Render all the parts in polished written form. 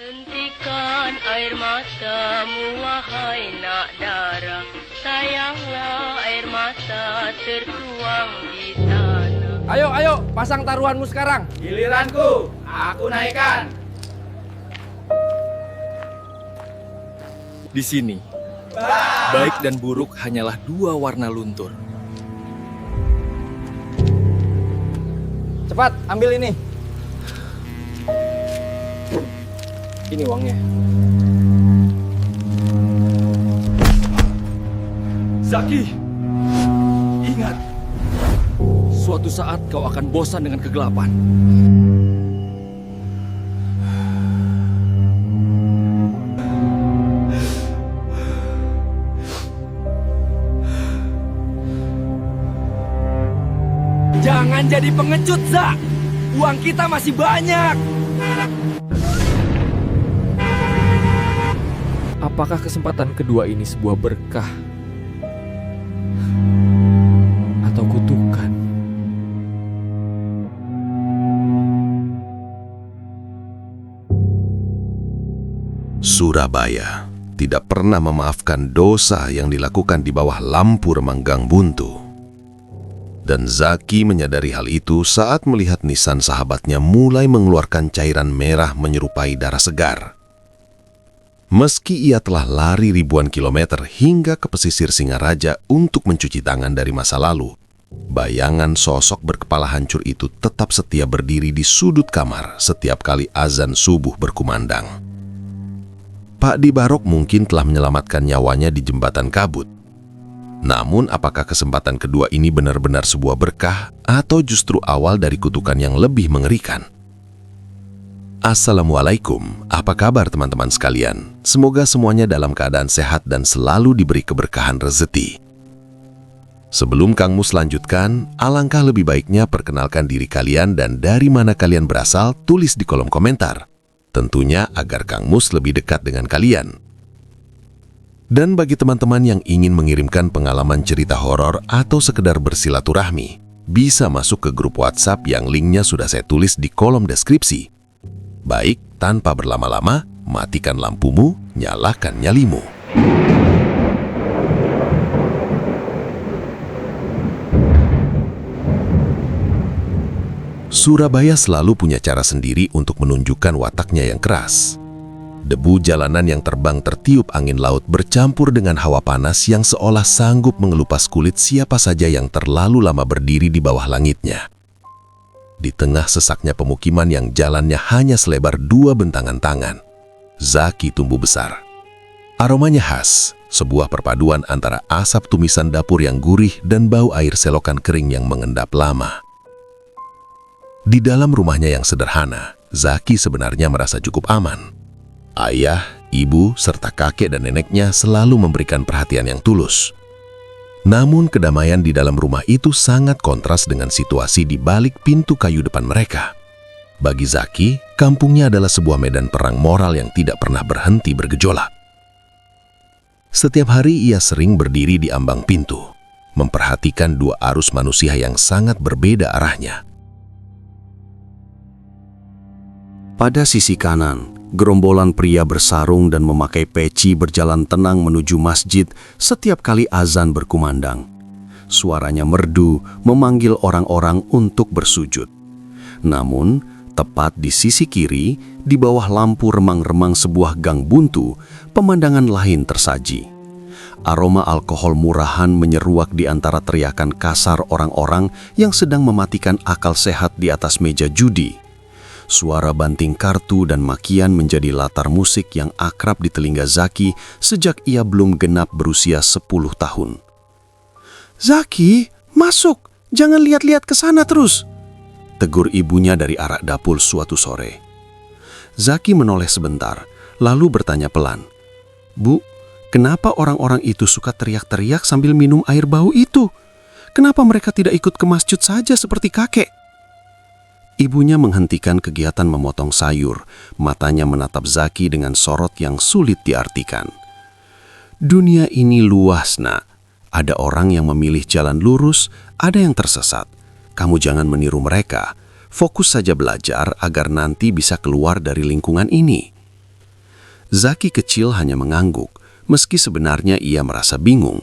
Hentikan air matamu wahai nak dara, sayanglah air mata tertuang di sana. Ayo, pasang taruhanmu sekarang. Giliranku, aku naikkan. Di sini, baik dan buruk hanyalah dua warna luntur. Cepat, ambil ini. Ini uangnya. Zaki, ingat, suatu saat kau akan bosan dengan kegelapan. Jangan jadi pengecut, Zak. Uang kita masih banyak. Apakah kesempatan kedua ini sebuah berkah atau kutukan? Surabaya tidak pernah memaafkan dosa yang dilakukan di bawah lampu remang Gang Buntu. Dan Zaki menyadari hal itu saat melihat nisan sahabatnya mulai mengeluarkan cairan merah menyerupai darah segar. Meski ia telah lari ribuan kilometer hingga ke pesisir Singaraja untuk mencuci tangan dari masa lalu, bayangan sosok berkepala hancur itu tetap setia berdiri di sudut kamar setiap kali azan subuh berkumandang. Pak Di Barok mungkin telah menyelamatkan nyawanya di jembatan kabut. Namun apakah kesempatan kedua ini benar-benar sebuah berkah atau justru awal dari kutukan yang lebih mengerikan? Assalamualaikum, apa kabar teman-teman sekalian? Semoga semuanya dalam keadaan sehat dan selalu diberi keberkahan rezeki. Sebelum Kang Mus lanjutkan, alangkah lebih baiknya perkenalkan diri kalian dan dari mana kalian berasal tulis di kolom komentar. Tentunya agar Kang Mus lebih dekat dengan kalian. Dan bagi teman-teman yang ingin mengirimkan pengalaman cerita horor atau sekedar bersilaturahmi, bisa masuk ke grup WhatsApp yang linknya sudah saya tulis di kolom deskripsi. Baik, tanpa berlama-lama, matikan lampumu, nyalakan nyalimu. Surabaya selalu punya cara sendiri untuk menunjukkan wataknya yang keras. Debu jalanan yang terbang tertiup angin laut bercampur dengan hawa panas yang seolah sanggup mengelupas kulit siapa saja yang terlalu lama berdiri di bawah langitnya. Di tengah sesaknya pemukiman yang jalannya hanya selebar 2 bentangan tangan, Zaki tumbuh besar. Aromanya khas, sebuah perpaduan antara asap tumisan dapur yang gurih dan bau air selokan kering yang mengendap lama. Di dalam rumahnya yang sederhana, Zaki sebenarnya merasa cukup aman. Ayah, ibu, serta kakek dan neneknya selalu memberikan perhatian yang tulus. Namun kedamaian di dalam rumah itu sangat kontras dengan situasi di balik pintu kayu depan mereka. Bagi Zaki, kampungnya adalah sebuah medan perang moral yang tidak pernah berhenti bergejolak. Setiap hari ia sering berdiri di ambang pintu, memperhatikan dua arus manusia yang sangat berbeda arahnya. Pada sisi kanan, gerombolan pria bersarung dan memakai peci berjalan tenang menuju masjid setiap kali azan berkumandang. Suaranya merdu memanggil orang-orang untuk bersujud. Namun, tepat di sisi kiri, di bawah lampu remang-remang sebuah gang buntu, pemandangan lain tersaji. Aroma alkohol murahan menyeruak di antara teriakan kasar orang-orang yang sedang mematikan akal sehat di atas meja judi. Suara banting kartu dan makian menjadi latar musik yang akrab di telinga Zaki sejak ia belum genap berusia 10 tahun. "Zaki, masuk! Jangan lihat-lihat ke sana terus!" tegur ibunya dari arah dapur suatu sore. Zaki menoleh sebentar, lalu bertanya pelan, "Bu, kenapa orang-orang itu suka teriak-teriak sambil minum air bau itu? Kenapa mereka tidak ikut ke masjid saja seperti kakek?" Ibunya menghentikan kegiatan memotong sayur, matanya menatap Zaki dengan sorot yang sulit diartikan. "Dunia ini luas, Nak. Ada orang yang memilih jalan lurus, ada yang tersesat. Kamu jangan meniru mereka. Fokus saja belajar agar nanti bisa keluar dari lingkungan ini." Zaki kecil hanya mengangguk, meski sebenarnya ia merasa bingung.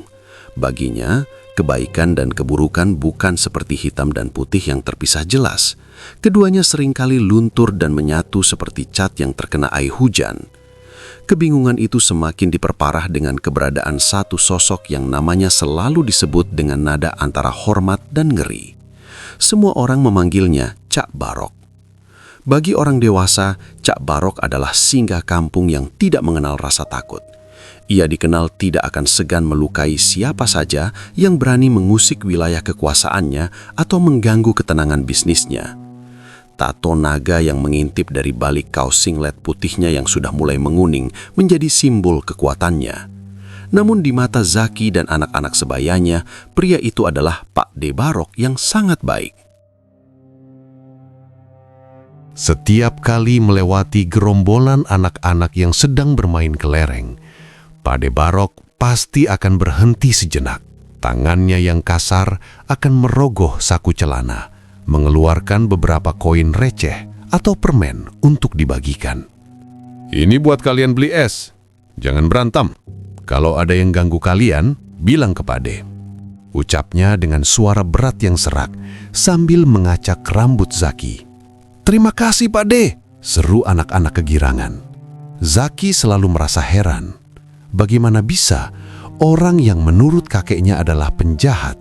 Baginya, kebaikan dan keburukan bukan seperti hitam dan putih yang terpisah jelas. Keduanya seringkali luntur dan menyatu seperti cat yang terkena air hujan. Kebingungan itu semakin diperparah dengan keberadaan satu sosok yang namanya selalu disebut dengan nada antara hormat dan ngeri. Semua orang memanggilnya Cak Barok. Bagi orang dewasa, Cak Barok adalah singgah kampung yang tidak mengenal rasa takut. Ia dikenal tidak akan segan melukai siapa saja yang berani mengusik wilayah kekuasaannya atau mengganggu ketenangan bisnisnya. Tato naga yang mengintip dari balik kaos singlet putihnya yang sudah mulai menguning menjadi simbol kekuatannya. Namun di mata Zaki dan anak-anak sebayanya, pria itu adalah Pak De Barok yang sangat baik. Setiap kali melewati gerombolan anak-anak yang sedang bermain kelereng, Pak De Barok pasti akan berhenti sejenak. Tangannya yang kasar akan merogoh saku celana, mengeluarkan beberapa koin receh atau permen untuk dibagikan. Ini buat kalian beli es. Jangan berantem. Kalau ada yang ganggu kalian, bilang ke Pak De. Ucapnya dengan suara berat yang serak sambil mengacak rambut Zaki. Terima kasih Pak De, seru anak-anak kegirangan. Zaki selalu merasa heran. Bagaimana bisa orang yang menurut kakeknya adalah penjahat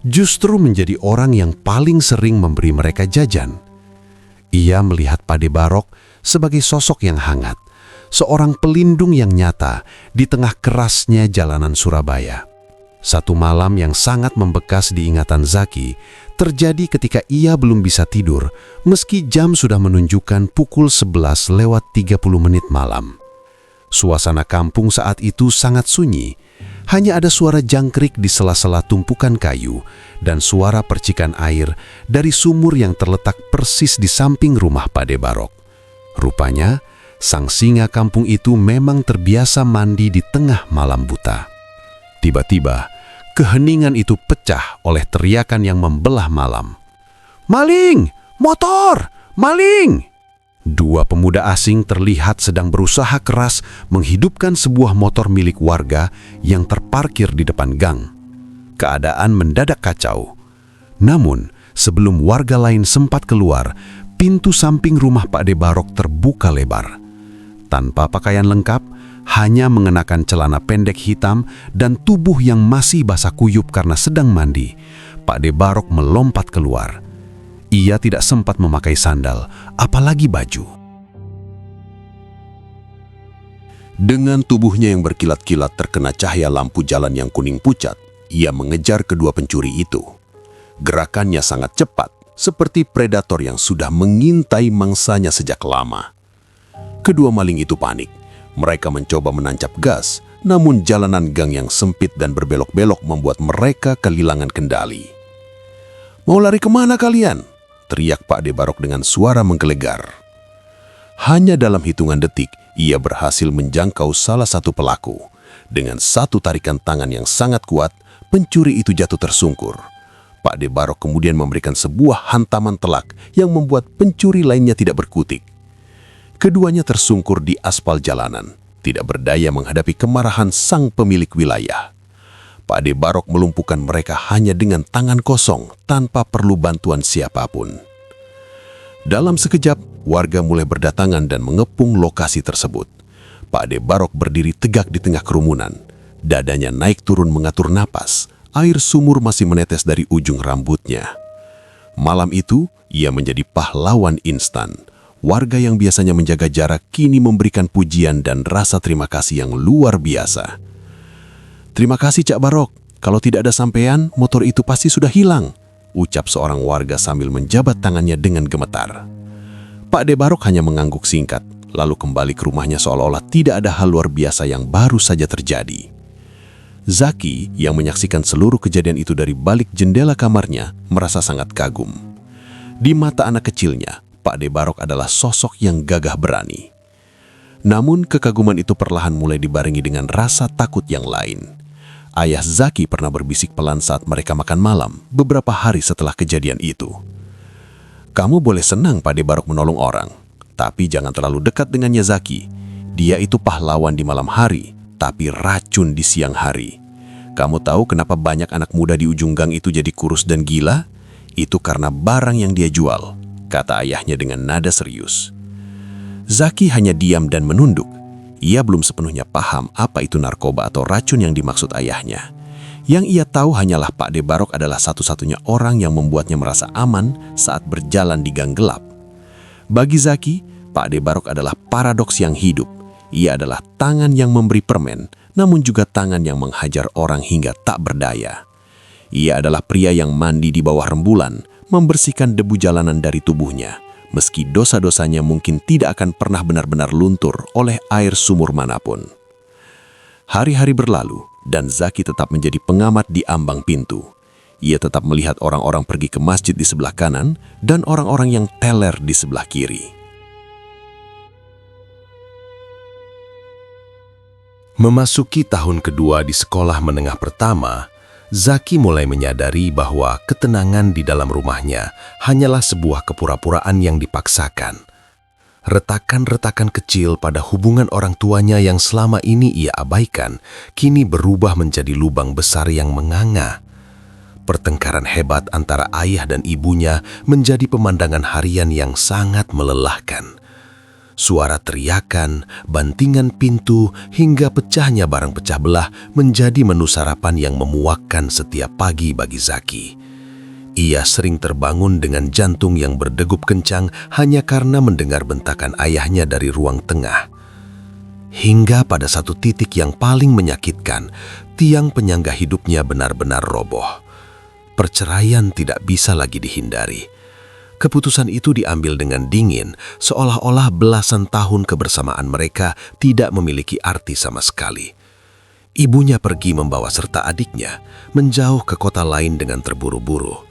justru menjadi orang yang paling sering memberi mereka jajan? Ia melihat Pak De Barok sebagai sosok yang hangat, seorang pelindung yang nyata di tengah kerasnya jalanan Surabaya. Satu malam yang sangat membekas di ingatan Zaki terjadi ketika ia belum bisa tidur meski jam sudah menunjukkan pukul 11:30 malam. Suasana kampung saat itu sangat sunyi. Hanya ada suara jangkrik di sela-sela tumpukan kayu dan suara percikan air dari sumur yang terletak persis di samping rumah Pak De Barok. Rupanya, sang singa kampung itu memang terbiasa mandi di tengah malam buta. Tiba-tiba, keheningan itu pecah oleh teriakan yang membelah malam. "Maling! Motor! Maling!" Dua pemuda asing terlihat sedang berusaha keras menghidupkan sebuah motor milik warga yang terparkir di depan gang. Keadaan mendadak kacau. Namun, sebelum warga lain sempat keluar, pintu samping rumah Pak De Barok terbuka lebar. Tanpa pakaian lengkap, hanya mengenakan celana pendek hitam dan tubuh yang masih basah kuyup karena sedang mandi, Pak De Barok melompat keluar. Ia tidak sempat memakai sandal, apalagi baju. Dengan tubuhnya yang berkilat-kilat terkena cahaya lampu jalan yang kuning pucat, ia mengejar kedua pencuri itu. Gerakannya sangat cepat, seperti predator yang sudah mengintai mangsanya sejak lama. Kedua maling itu panik. Mereka mencoba menancap gas, namun jalanan gang yang sempit dan berbelok-belok membuat mereka kehilangan kendali. "Mau lari kemana kalian?" teriak Pak De Barok dengan suara menggelegar. Hanya dalam hitungan detik, ia berhasil menjangkau salah satu pelaku. Dengan satu tarikan tangan yang sangat kuat, pencuri itu jatuh tersungkur. Pak De Barok kemudian memberikan sebuah hantaman telak yang membuat pencuri lainnya tidak berkutik. Keduanya tersungkur di aspal jalanan, tidak berdaya menghadapi kemarahan sang pemilik wilayah. Pak De Barok melumpuhkan mereka hanya dengan tangan kosong tanpa perlu bantuan siapapun. Dalam sekejap, warga mulai berdatangan dan mengepung lokasi tersebut. Pak De Barok berdiri tegak di tengah kerumunan. Dadanya naik turun mengatur napas. Air sumur masih menetes dari ujung rambutnya. Malam itu, ia menjadi pahlawan instan. Warga yang biasanya menjaga jarak kini memberikan pujian dan rasa terima kasih yang luar biasa. "Terima kasih Cak Barok, kalau tidak ada sampean, motor itu pasti sudah hilang," ucap seorang warga sambil menjabat tangannya dengan gemetar. Pak De Barok hanya mengangguk singkat, lalu kembali ke rumahnya seolah-olah tidak ada hal luar biasa yang baru saja terjadi. Zaki, yang menyaksikan seluruh kejadian itu dari balik jendela kamarnya, merasa sangat kagum. Di mata anak kecilnya, Pak De Barok adalah sosok yang gagah berani. Namun kekaguman itu perlahan mulai dibarengi dengan rasa takut yang lain. Ayah Zaki pernah berbisik pelan saat mereka makan malam beberapa hari setelah kejadian itu. "Kamu boleh senang Pak De Barok menolong orang, tapi jangan terlalu dekat dengannya Zaki. Dia itu pahlawan di malam hari, tapi racun di siang hari. Kamu tahu kenapa banyak anak muda di ujung gang itu jadi kurus dan gila? Itu karena barang yang dia jual, kata ayahnya dengan nada serius. Zaki hanya diam dan menunduk. Ia belum sepenuhnya paham apa itu narkoba atau racun yang dimaksud ayahnya. Yang ia tahu hanyalah Pak De Barok adalah satu-satunya orang yang membuatnya merasa aman saat berjalan di gang gelap. Bagi Zaki, Pak De Barok adalah paradoks yang hidup. Ia adalah tangan yang memberi permen, namun juga tangan yang menghajar orang hingga tak berdaya. Ia adalah pria yang mandi di bawah rembulan, membersihkan debu jalanan dari tubuhnya, meski dosa-dosanya mungkin tidak akan pernah benar-benar luntur oleh air sumur manapun. Hari-hari berlalu, dan Zaki tetap menjadi pengamat di ambang pintu. Ia tetap melihat orang-orang pergi ke masjid di sebelah kanan dan orang-orang yang teler di sebelah kiri. Memasuki tahun kedua di sekolah menengah pertama, Zaki mulai menyadari bahwa ketenangan di dalam rumahnya hanyalah sebuah kepura-puraan yang dipaksakan. Retakan-retakan kecil pada hubungan orang tuanya yang selama ini ia abaikan, kini berubah menjadi lubang besar yang menganga. Pertengkaran hebat antara ayah dan ibunya menjadi pemandangan harian yang sangat melelahkan. Suara teriakan, bantingan pintu, hingga pecahnya barang pecah belah menjadi menu sarapan yang memuakkan setiap pagi bagi Zaki. Ia sering terbangun dengan jantung yang berdegup kencang hanya karena mendengar bentakan ayahnya dari ruang tengah. Hingga pada satu titik yang paling menyakitkan, tiang penyangga hidupnya benar-benar roboh. Perceraian tidak bisa lagi dihindari. Keputusan itu diambil dengan dingin, seolah-olah belasan tahun kebersamaan mereka tidak memiliki arti sama sekali. Ibunya pergi membawa serta adiknya, menjauh ke kota lain dengan terburu-buru.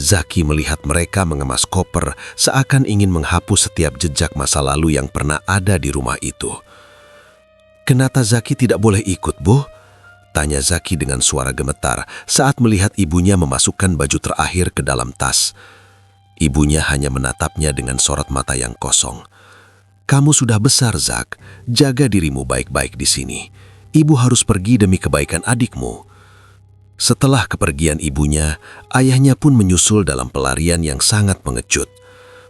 Zaki melihat mereka mengemas koper seakan ingin menghapus setiap jejak masa lalu yang pernah ada di rumah itu. "Kenapa Zaki tidak boleh ikut, Bu?" tanya Zaki dengan suara gemetar saat melihat ibunya memasukkan baju terakhir ke dalam tas. Ibunya hanya menatapnya dengan sorot mata yang kosong. "Kamu sudah besar, Zak. Jaga dirimu baik-baik di sini. Ibu harus pergi demi kebaikan adikmu." Setelah kepergian ibunya, ayahnya pun menyusul dalam pelarian yang sangat mengecut.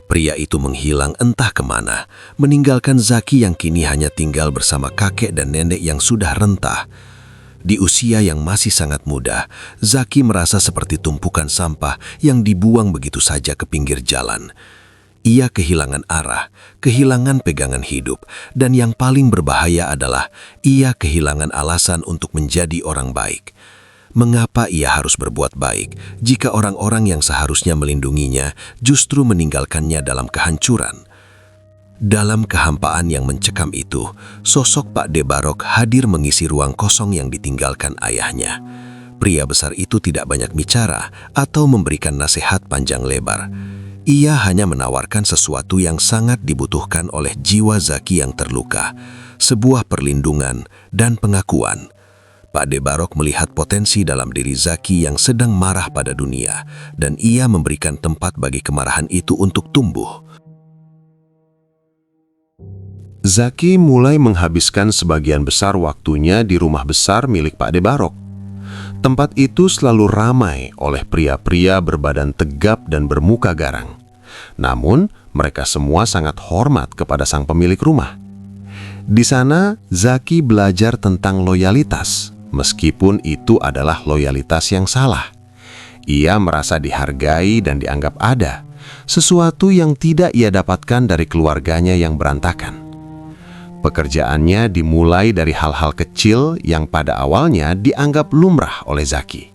Pria itu menghilang entah kemana, meninggalkan Zaki yang kini hanya tinggal bersama kakek dan nenek yang sudah rentah. Di usia yang masih sangat muda, Zaki merasa seperti tumpukan sampah yang dibuang begitu saja ke pinggir jalan. Ia kehilangan arah, kehilangan pegangan hidup, dan yang paling berbahaya adalah ia kehilangan alasan untuk menjadi orang baik. Mengapa ia harus berbuat baik jika orang-orang yang seharusnya melindunginya justru meninggalkannya dalam kehancuran? Dalam kehampaan yang mencekam itu, sosok Pak De Barok hadir mengisi ruang kosong yang ditinggalkan ayahnya. Pria besar itu tidak banyak bicara atau memberikan nasihat panjang lebar. Ia hanya menawarkan sesuatu yang sangat dibutuhkan oleh jiwa Zaki yang terluka, sebuah perlindungan dan pengakuan. Pak De Barok melihat potensi dalam diri Zaki yang sedang marah pada dunia, dan ia memberikan tempat bagi kemarahan itu untuk tumbuh. Zaki mulai menghabiskan sebagian besar waktunya di rumah besar milik Pak De Barok. Tempat itu selalu ramai oleh pria-pria berbadan tegap dan bermuka garang. Namun, mereka semua sangat hormat kepada sang pemilik rumah. Di sana, Zaki belajar tentang loyalitas, meskipun itu adalah loyalitas yang salah. Ia merasa dihargai dan dianggap ada, sesuatu yang tidak ia dapatkan dari keluarganya yang berantakan. Pekerjaannya dimulai dari hal-hal kecil yang pada awalnya dianggap lumrah oleh Zaki.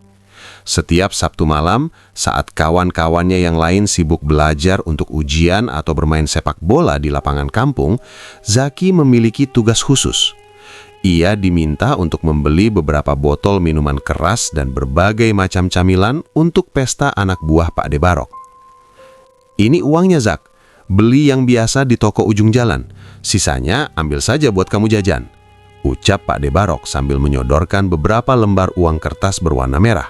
Setiap Sabtu malam, saat kawan-kawannya yang lain sibuk belajar untuk ujian atau bermain sepak bola di lapangan kampung, Zaki memiliki tugas khusus. Ia diminta untuk membeli beberapa botol minuman keras dan berbagai macam camilan untuk pesta anak buah Pak De Barok. "Ini uangnya, Zak. Beli yang biasa di toko ujung jalan. Sisanya ambil saja buat kamu jajan," ucap Pak De Barok sambil menyodorkan beberapa lembar uang kertas berwarna merah.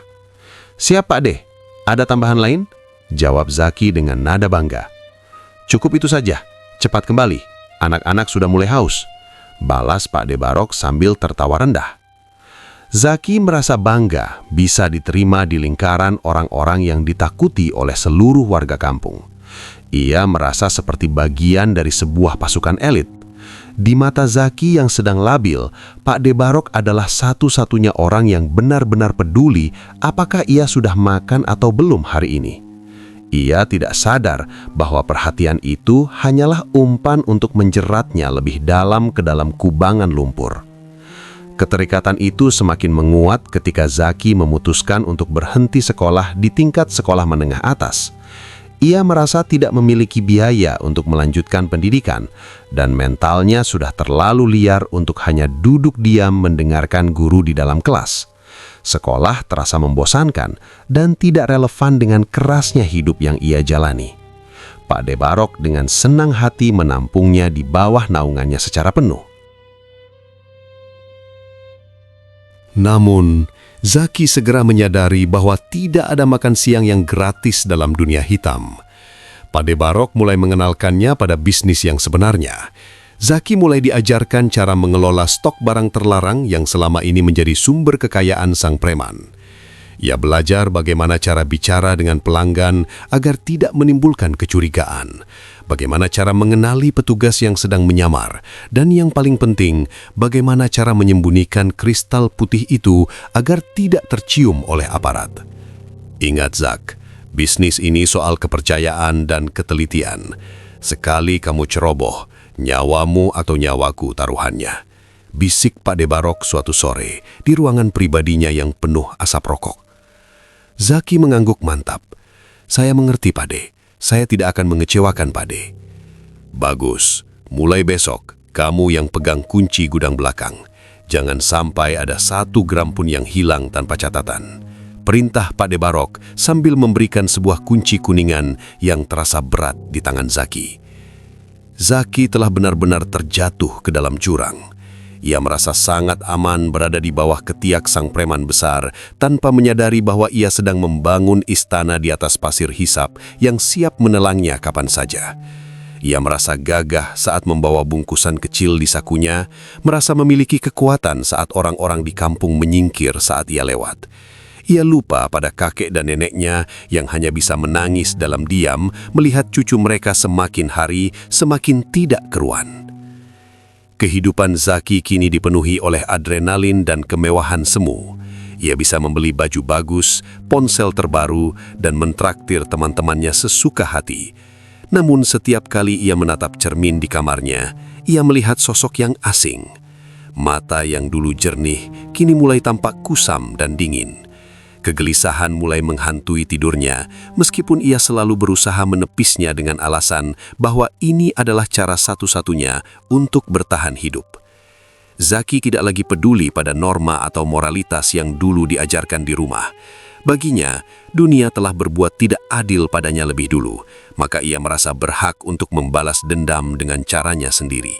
"Siap, Pak De. Ada tambahan lain?" jawab Zaki dengan nada bangga. "Cukup itu saja. Cepat kembali. Anak-anak sudah mulai haus." balas Pak De Barok sambil tertawa rendah. Zaki merasa bangga bisa diterima di lingkaran orang-orang yang ditakuti oleh seluruh warga kampung. Ia merasa seperti bagian dari sebuah pasukan elit. Di mata Zaki yang sedang labil, Pak De Barok adalah satu-satunya orang yang benar-benar peduli apakah ia sudah makan atau belum hari ini. Ia tidak sadar bahwa perhatian itu hanyalah umpan untuk menjeratnya lebih dalam ke dalam kubangan lumpur. Keterikatan itu semakin menguat ketika Zaki memutuskan untuk berhenti sekolah di tingkat sekolah menengah atas. Ia merasa tidak memiliki biaya untuk melanjutkan pendidikan, dan mentalnya sudah terlalu liar untuk hanya duduk diam mendengarkan guru di dalam kelas. Sekolah terasa membosankan dan tidak relevan dengan kerasnya hidup yang ia jalani. Pak De Barok dengan senang hati menampungnya di bawah naungannya secara penuh. Namun, Zaki segera menyadari bahwa tidak ada makan siang yang gratis dalam dunia hitam. Pak De Barok mulai mengenalkannya pada bisnis yang sebenarnya. Zaki mulai diajarkan cara mengelola stok barang terlarang yang selama ini menjadi sumber kekayaan sang preman. Ia belajar bagaimana cara bicara dengan pelanggan agar tidak menimbulkan kecurigaan, bagaimana cara mengenali petugas yang sedang menyamar, dan yang paling penting, bagaimana cara menyembunyikan kristal putih itu agar tidak tercium oleh aparat. Ingat Zak, bisnis ini soal kepercayaan dan ketelitian. Sekali kamu ceroboh, nyawamu atau nyawaku taruhannya. Bisik Pak De Barok suatu sore di ruangan pribadinya yang penuh asap rokok. Zaki mengangguk mantap. Saya mengerti Pak De, saya tidak akan mengecewakan Pak De. Bagus, mulai besok kamu yang pegang kunci gudang belakang. Jangan sampai ada 1 gram pun yang hilang tanpa catatan. Perintah Pak De Barok sambil memberikan sebuah kunci kuningan yang terasa berat di tangan Zaki. Zaki telah benar-benar terjatuh ke dalam jurang. Ia merasa sangat aman berada di bawah ketiak sang preman besar tanpa menyadari bahwa ia sedang membangun istana di atas pasir hisap yang siap menelangnya kapan saja. Ia merasa gagah saat membawa bungkusan kecil di sakunya, merasa memiliki kekuatan saat orang-orang di kampung menyingkir saat ia lewat. Ia lupa pada kakek dan neneknya yang hanya bisa menangis dalam diam melihat cucu mereka semakin hari semakin tidak keruan. Kehidupan Zaki kini dipenuhi oleh adrenalin dan kemewahan semu. Ia bisa membeli baju bagus, ponsel terbaru, dan mentraktir teman-temannya sesuka hati. Namun setiap kali ia menatap cermin di kamarnya, ia melihat sosok yang asing. Mata yang dulu jernih, kini mulai tampak kusam dan dingin. Kegelisahan mulai menghantui tidurnya, meskipun ia selalu berusaha menepisnya dengan alasan bahwa ini adalah cara satu-satunya untuk bertahan hidup. Zaki tidak lagi peduli pada norma atau moralitas yang dulu diajarkan di rumah. Baginya, dunia telah berbuat tidak adil padanya lebih dulu, maka ia merasa berhak untuk membalas dendam dengan caranya sendiri.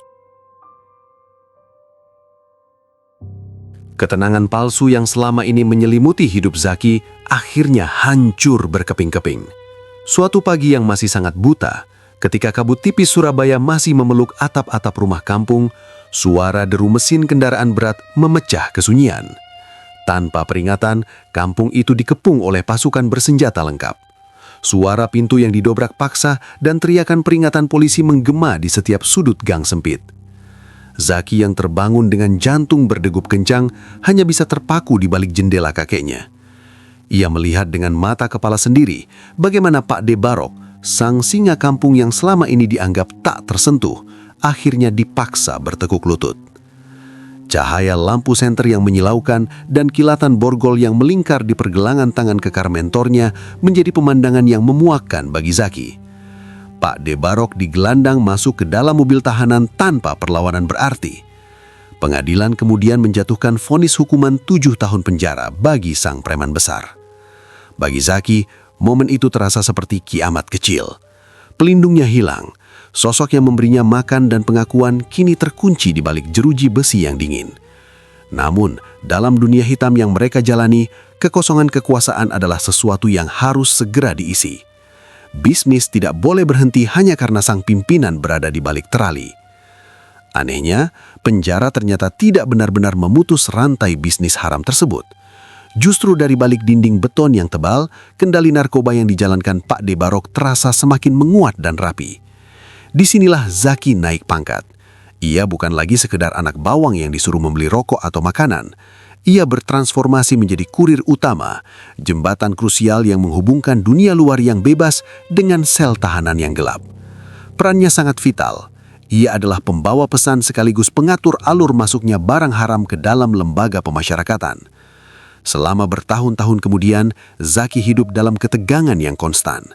Ketenangan palsu yang selama ini menyelimuti hidup Zaki akhirnya hancur berkeping-keping. Suatu pagi yang masih sangat buta, ketika kabut tipis Surabaya masih memeluk atap-atap rumah kampung, suara deru mesin kendaraan berat memecah kesunyian. Tanpa peringatan, kampung itu dikepung oleh pasukan bersenjata lengkap. Suara pintu yang didobrak paksa dan teriakan peringatan polisi menggema di setiap sudut gang sempit. Zaki yang terbangun dengan jantung berdegup kencang hanya bisa terpaku di balik jendela kakeknya. Ia melihat dengan mata kepala sendiri bagaimana Pak De Barok, sang singa kampung yang selama ini dianggap tak tersentuh, akhirnya dipaksa bertekuk lutut. Cahaya lampu senter yang menyilaukan dan kilatan borgol yang melingkar di pergelangan tangan kekar mentornya menjadi pemandangan yang memuakkan bagi Zaki. Pak De Barok digelandang masuk ke dalam mobil tahanan tanpa perlawanan berarti. Pengadilan kemudian menjatuhkan vonis hukuman 7 tahun penjara bagi sang preman besar. Bagi Zaki, momen itu terasa seperti kiamat kecil. Pelindungnya hilang, sosok yang memberinya makan dan pengakuan kini terkunci di balik jeruji besi yang dingin. Namun, dalam dunia hitam yang mereka jalani, kekosongan kekuasaan adalah sesuatu yang harus segera diisi. Bisnis tidak boleh berhenti hanya karena sang pimpinan berada di balik terali. Anehnya, penjara ternyata tidak benar-benar memutus rantai bisnis haram tersebut. Justru dari balik dinding beton yang tebal, kendali narkoba yang dijalankan Pak De Barok terasa semakin menguat dan rapi. Disinilah Zaki naik pangkat. Ia bukan lagi sekedar anak bawang yang disuruh membeli rokok atau makanan. Ia bertransformasi menjadi kurir utama, jembatan krusial yang menghubungkan dunia luar yang bebas dengan sel tahanan yang gelap. Perannya sangat vital. Ia adalah pembawa pesan sekaligus pengatur alur masuknya barang haram ke dalam lembaga pemasyarakatan. Selama bertahun-tahun kemudian, Zaki hidup dalam ketegangan yang konstan.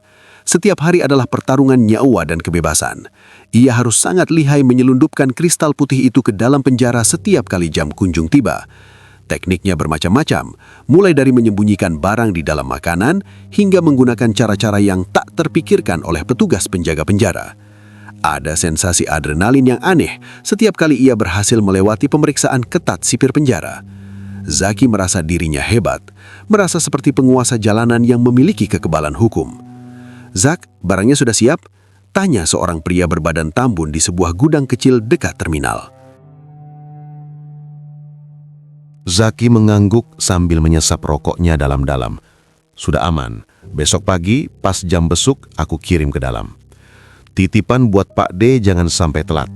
Setiap hari adalah pertarungan nyawa dan kebebasan. Ia harus sangat lihai menyelundupkan kristal putih itu ke dalam penjara setiap kali jam kunjung tiba. Tekniknya bermacam-macam, mulai dari menyembunyikan barang di dalam makanan hingga menggunakan cara-cara yang tak terpikirkan oleh petugas penjaga penjara. Ada sensasi adrenalin yang aneh setiap kali ia berhasil melewati pemeriksaan ketat sipir penjara. Zaki merasa dirinya hebat, merasa seperti penguasa jalanan yang memiliki kekebalan hukum. "Zak, barangnya sudah siap?" tanya seorang pria berbadan tambun di sebuah gudang kecil dekat terminal. Zaki mengangguk sambil menyesap rokoknya dalam-dalam. "Sudah aman. Besok pagi, pas jam besuk, aku kirim ke dalam. Titipan buat Pak D jangan sampai telat.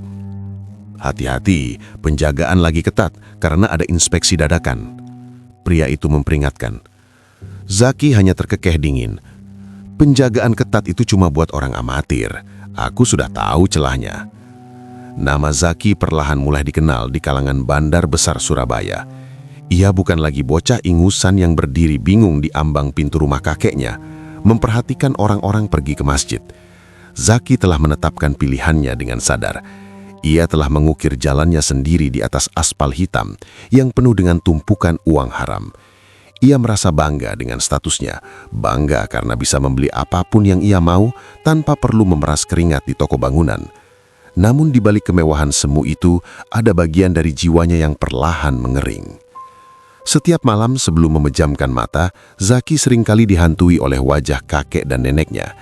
Hati-hati, penjagaan lagi ketat karena ada inspeksi dadakan." Pria itu memperingatkan. Zaki hanya terkekeh dingin. "Penjagaan ketat itu cuma buat orang amatir. Aku sudah tahu celahnya." Nama Zaki perlahan mulai dikenal di kalangan bandar besar Surabaya. Ia bukan lagi bocah ingusan yang berdiri bingung di ambang pintu rumah kakeknya, memperhatikan orang-orang pergi ke masjid. Zaki telah menetapkan pilihannya dengan sadar. Ia telah mengukir jalannya sendiri di atas aspal hitam yang penuh dengan tumpukan uang haram. Ia merasa bangga dengan statusnya, bangga karena bisa membeli apapun yang ia mau tanpa perlu memeras keringat di toko bangunan. Namun di balik kemewahan semu itu, ada bagian dari jiwanya yang perlahan mengering. Setiap malam sebelum memejamkan mata, Zaki seringkali dihantui oleh wajah kakek dan neneknya.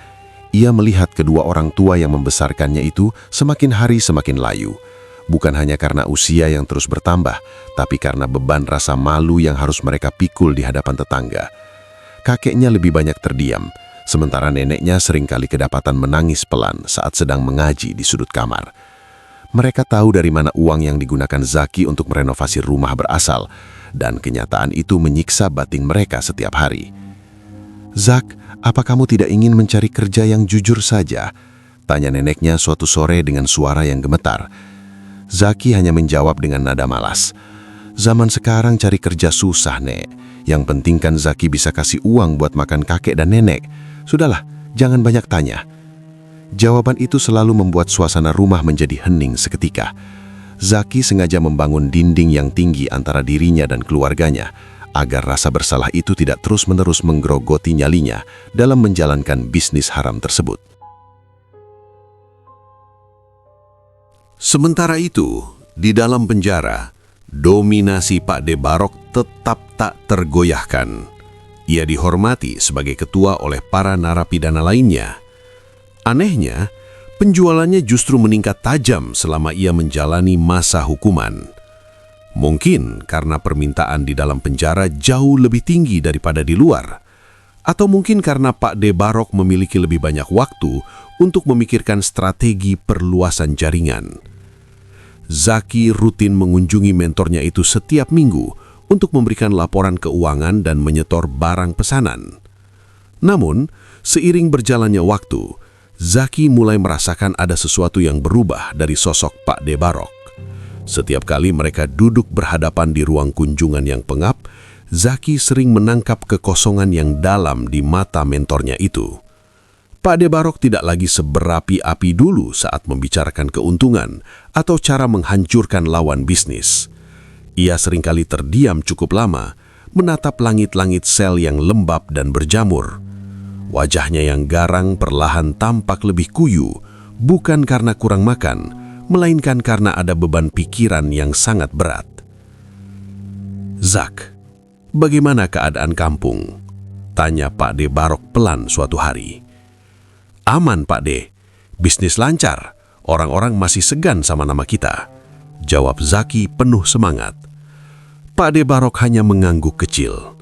Ia melihat kedua orang tua yang membesarkannya itu semakin hari semakin layu. Bukan hanya karena usia yang terus bertambah, tapi karena beban rasa malu yang harus mereka pikul di hadapan tetangga. Kakeknya lebih banyak terdiam, sementara neneknya seringkali kedapatan menangis pelan saat sedang mengaji di sudut kamar. Mereka tahu dari mana uang yang digunakan Zaki untuk merenovasi rumah berasal, dan kenyataan itu menyiksa batin mereka setiap hari. "Zak, apa kamu tidak ingin mencari kerja yang jujur saja?" tanya neneknya suatu sore dengan suara yang gemetar. Zaki hanya menjawab dengan nada malas. "Zaman sekarang cari kerja susah, Nek. Yang penting kan Zaki bisa kasih uang buat makan kakek dan nenek. Sudahlah, jangan banyak tanya." Jawaban itu selalu membuat suasana rumah menjadi hening seketika. Zaki sengaja membangun dinding yang tinggi antara dirinya dan keluarganya, agar rasa bersalah itu tidak terus-menerus menggerogoti nyalinya dalam menjalankan bisnis haram tersebut. Sementara itu, di dalam penjara, dominasi Pak De Barok tetap tak tergoyahkan. Ia dihormati sebagai ketua oleh para narapidana lainnya. Anehnya, penjualannya justru meningkat tajam selama ia menjalani masa hukuman. Mungkin karena permintaan di dalam penjara jauh lebih tinggi daripada di luar. Atau mungkin karena Pak De Barok memiliki lebih banyak waktu untuk memikirkan strategi perluasan jaringan. Zaki rutin mengunjungi mentornya itu setiap minggu untuk memberikan laporan keuangan dan menyetor barang pesanan. Namun, seiring berjalannya waktu, Zaki mulai merasakan ada sesuatu yang berubah dari sosok Pak De Barok. Setiap kali mereka duduk berhadapan di ruang kunjungan yang pengap, Zaki sering menangkap kekosongan yang dalam di mata mentornya itu. Pak De Barok tidak lagi seberapi-api dulu saat membicarakan keuntungan atau cara menghancurkan lawan bisnis. Ia seringkali terdiam cukup lama, menatap langit-langit sel yang lembab dan berjamur. Wajahnya yang garang perlahan tampak lebih kuyu, bukan karena kurang makan, melainkan karena ada beban pikiran yang sangat berat. "Zak, bagaimana keadaan kampung?" tanya Pak De Barok pelan suatu hari. "Aman, Pak De. Bisnis lancar. Orang-orang masih segan sama nama kita. Jawab Zaki penuh semangat. Pak De Barok hanya mengangguk kecil.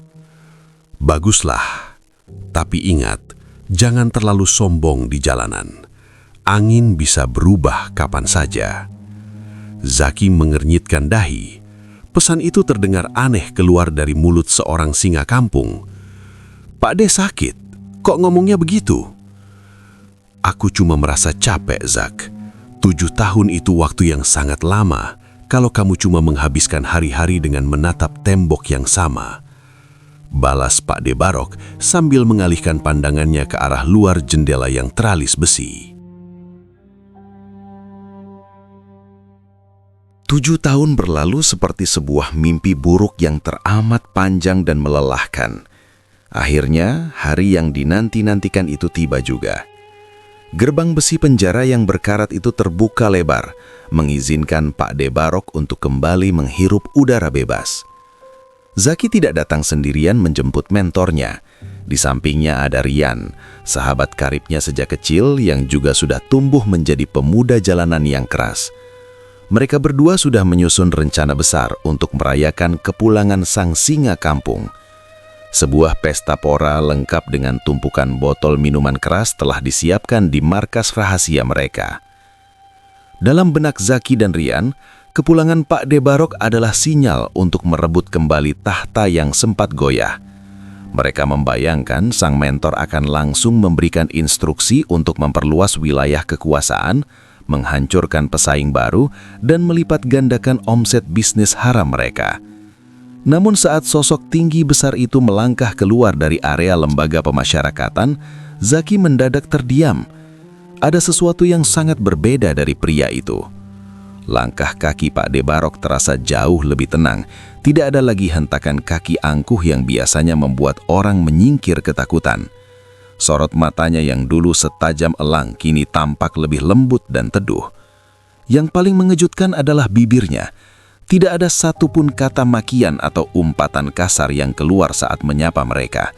Baguslah, tapi ingat, jangan terlalu sombong di jalanan. Angin bisa berubah kapan saja. Zaki mengernyitkan dahi. Pesan itu terdengar aneh keluar dari mulut seorang singa kampung. Pak De sakit, kok ngomongnya begitu? Aku cuma merasa capek, Zak. 7 tahun itu waktu yang sangat lama kalau kamu cuma menghabiskan hari-hari dengan menatap tembok yang sama. Balas Pak De Barok sambil mengalihkan pandangannya ke arah luar jendela yang teralis besi. 7 tahun berlalu seperti sebuah mimpi buruk yang teramat panjang dan melelahkan. Akhirnya, hari yang dinanti-nantikan itu tiba juga. Gerbang besi penjara yang berkarat itu terbuka lebar, mengizinkan Pak De Barok untuk kembali menghirup udara bebas. Zaki tidak datang sendirian menjemput mentornya. Di sampingnya ada Rian, sahabat karibnya sejak kecil yang juga sudah tumbuh menjadi pemuda jalanan yang keras. Mereka berdua sudah menyusun rencana besar untuk merayakan kepulangan sang singa kampung. Sebuah pesta pora lengkap dengan tumpukan botol minuman keras telah disiapkan di markas rahasia mereka. Dalam benak Zaki dan Rian, kepulangan Pak De Barok adalah sinyal untuk merebut kembali tahta yang sempat goyah. Mereka membayangkan sang mentor akan langsung memberikan instruksi untuk memperluas wilayah kekuasaan, menghancurkan pesaing baru, dan melipat gandakan omset bisnis haram mereka. Namun saat sosok tinggi besar itu melangkah keluar dari area lembaga pemasyarakatan, Zaki mendadak terdiam. Ada sesuatu yang sangat berbeda dari pria itu. Langkah kaki Pak De Barok terasa jauh lebih tenang. Tidak ada lagi hentakan kaki angkuh yang biasanya membuat orang menyingkir ketakutan. Sorot matanya yang dulu setajam elang kini tampak lebih lembut dan teduh. Yang paling mengejutkan adalah bibirnya. Tidak ada satupun kata makian atau umpatan kasar yang keluar saat menyapa mereka.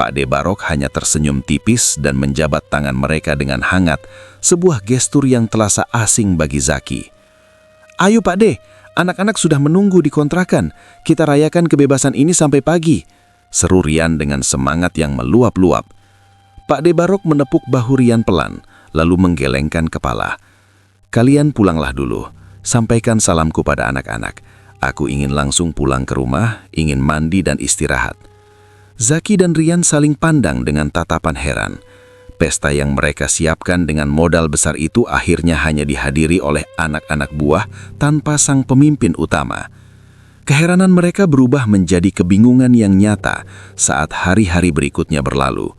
Pak De Barok hanya tersenyum tipis dan menjabat tangan mereka dengan hangat, sebuah gestur yang terasa asing bagi Zaki. "Ayo Pak De, anak-anak sudah menunggu di kontrakan. Kita rayakan kebebasan ini sampai pagi," seru Rian dengan semangat yang meluap-luap. Pak De Barok menepuk bahu Rian pelan, lalu menggelengkan kepala. "Kalian pulanglah dulu. Sampaikan salamku pada anak-anak. Aku ingin langsung pulang ke rumah, ingin mandi dan istirahat." Zaki dan Rian saling pandang dengan tatapan heran. Pesta yang mereka siapkan dengan modal besar itu akhirnya hanya dihadiri oleh anak-anak buah tanpa sang pemimpin utama. Keheranan mereka berubah menjadi kebingungan yang nyata saat hari-hari berikutnya berlalu.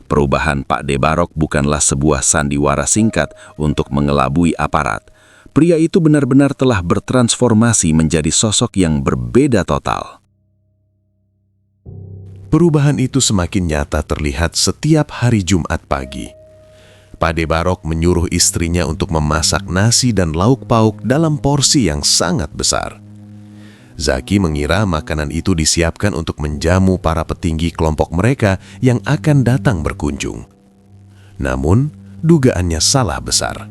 Perubahan Pak De Barok bukanlah sebuah sandiwara singkat untuk mengelabui aparat. Pria itu benar-benar telah bertransformasi menjadi sosok yang berbeda total. Perubahan itu semakin nyata terlihat setiap hari Jumat pagi. Pak De Barok menyuruh istrinya untuk memasak nasi dan lauk pauk dalam porsi yang sangat besar. Zaki mengira makanan itu disiapkan untuk menjamu para petinggi kelompok mereka yang akan datang berkunjung. Namun, dugaannya salah besar.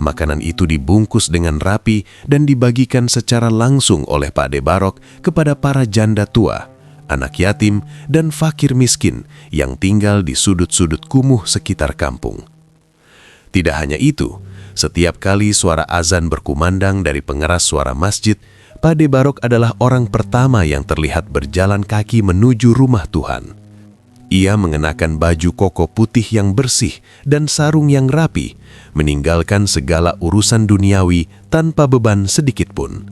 Makanan itu dibungkus dengan rapi dan dibagikan secara langsung oleh Pak De Barok kepada para janda tua, anak yatim, dan fakir miskin yang tinggal di sudut-sudut kumuh sekitar kampung. Tidak hanya itu, setiap kali suara azan berkumandang dari pengeras suara masjid, Pak De Barok adalah orang pertama yang terlihat berjalan kaki menuju rumah Tuhan. Ia mengenakan baju koko putih yang bersih dan sarung yang rapi, meninggalkan segala urusan duniawi tanpa beban sedikit pun.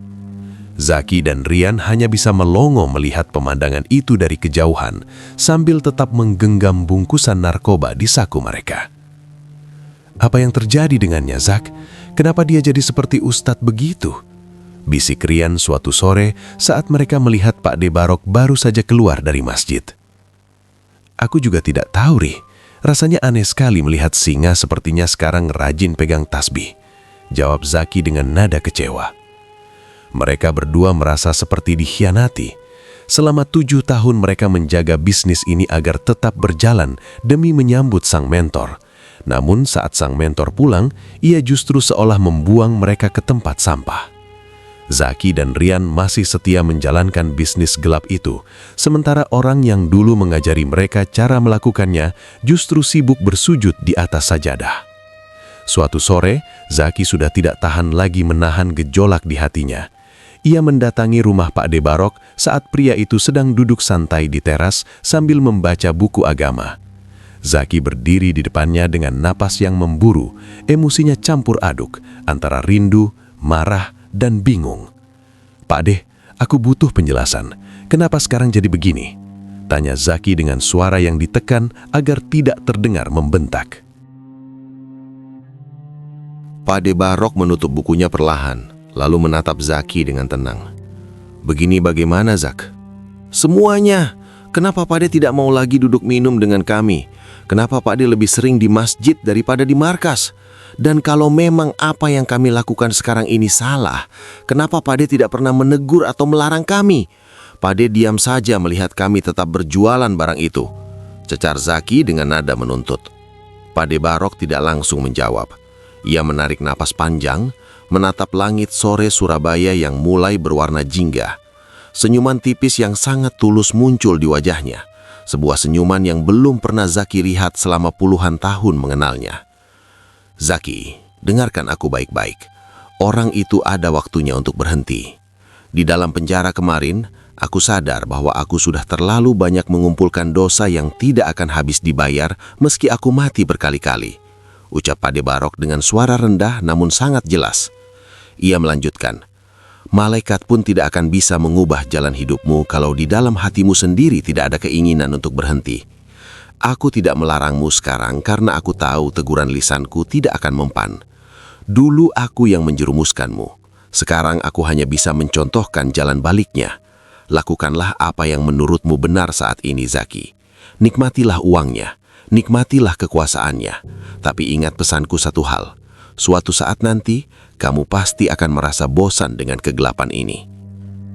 Zaki dan Rian hanya bisa melongo melihat pemandangan itu dari kejauhan, sambil tetap menggenggam bungkusan narkoba di saku mereka. "Apa yang terjadi dengannya, Zak? Kenapa dia jadi seperti ustadz begitu?" bisik Rian suatu sore saat mereka melihat Pak De Barok baru saja keluar dari masjid. "Aku juga tidak tahu, Ri. Rasanya aneh sekali melihat singa sepertinya sekarang rajin pegang tasbih," jawab Zaki dengan nada kecewa. Mereka berdua merasa seperti dikhianati. Selama 7 tahun mereka menjaga bisnis ini agar tetap berjalan demi menyambut sang mentor. Namun saat sang mentor pulang, ia justru seolah membuang mereka ke tempat sampah. Zaki dan Rian masih setia menjalankan bisnis gelap itu, sementara orang yang dulu mengajari mereka cara melakukannya justru sibuk bersujud di atas sajadah. Suatu sore, Zaki sudah tidak tahan lagi menahan gejolak di hatinya. Ia mendatangi rumah Pak De Barok saat pria itu sedang duduk santai di teras sambil membaca buku agama. Zaki berdiri di depannya dengan napas yang memburu, emosinya campur aduk antara rindu, marah, dan bingung. "Pak De, aku butuh penjelasan. Kenapa sekarang jadi begini?" tanya Zaki dengan suara yang ditekan agar tidak terdengar membentak. Pak De Barok menutup bukunya perlahan, lalu menatap Zaki dengan tenang. "Begini bagaimana, Zak? Semuanya. Kenapa Pak De tidak mau lagi duduk minum dengan kami? Kenapa Pak De lebih sering di masjid daripada di markas? Dan kalau memang apa yang kami lakukan sekarang ini salah, kenapa Pak De tidak pernah menegur atau melarang kami? Pak De diam saja melihat kami tetap berjualan barang itu," cecar Zaki dengan nada menuntut. Pak De Barok tidak langsung menjawab. Ia menarik napas panjang, menatap langit sore Surabaya yang mulai berwarna jingga. Senyuman tipis yang sangat tulus muncul di wajahnya. Sebuah senyuman yang belum pernah Zaki lihat selama puluhan tahun mengenalnya. "Zaki, dengarkan aku baik-baik. Orang itu ada waktunya untuk berhenti. Di dalam penjara kemarin, aku sadar bahwa aku sudah terlalu banyak mengumpulkan dosa yang tidak akan habis dibayar meski aku mati berkali-kali," ucap Pak De Barok dengan suara rendah namun sangat jelas. Ia melanjutkan, "Malaikat pun tidak akan bisa mengubah jalan hidupmu kalau di dalam hatimu sendiri tidak ada keinginan untuk berhenti. Aku tidak melarangmu sekarang karena aku tahu teguran lisanku tidak akan mempan. Dulu aku yang menjerumuskanmu. Sekarang aku hanya bisa mencontohkan jalan baliknya. Lakukanlah apa yang menurutmu benar saat ini, Zaki. Nikmatilah uangnya, nikmatilah kekuasaannya. Tapi ingat pesanku satu hal. Suatu saat nanti, kamu pasti akan merasa bosan dengan kegelapan ini."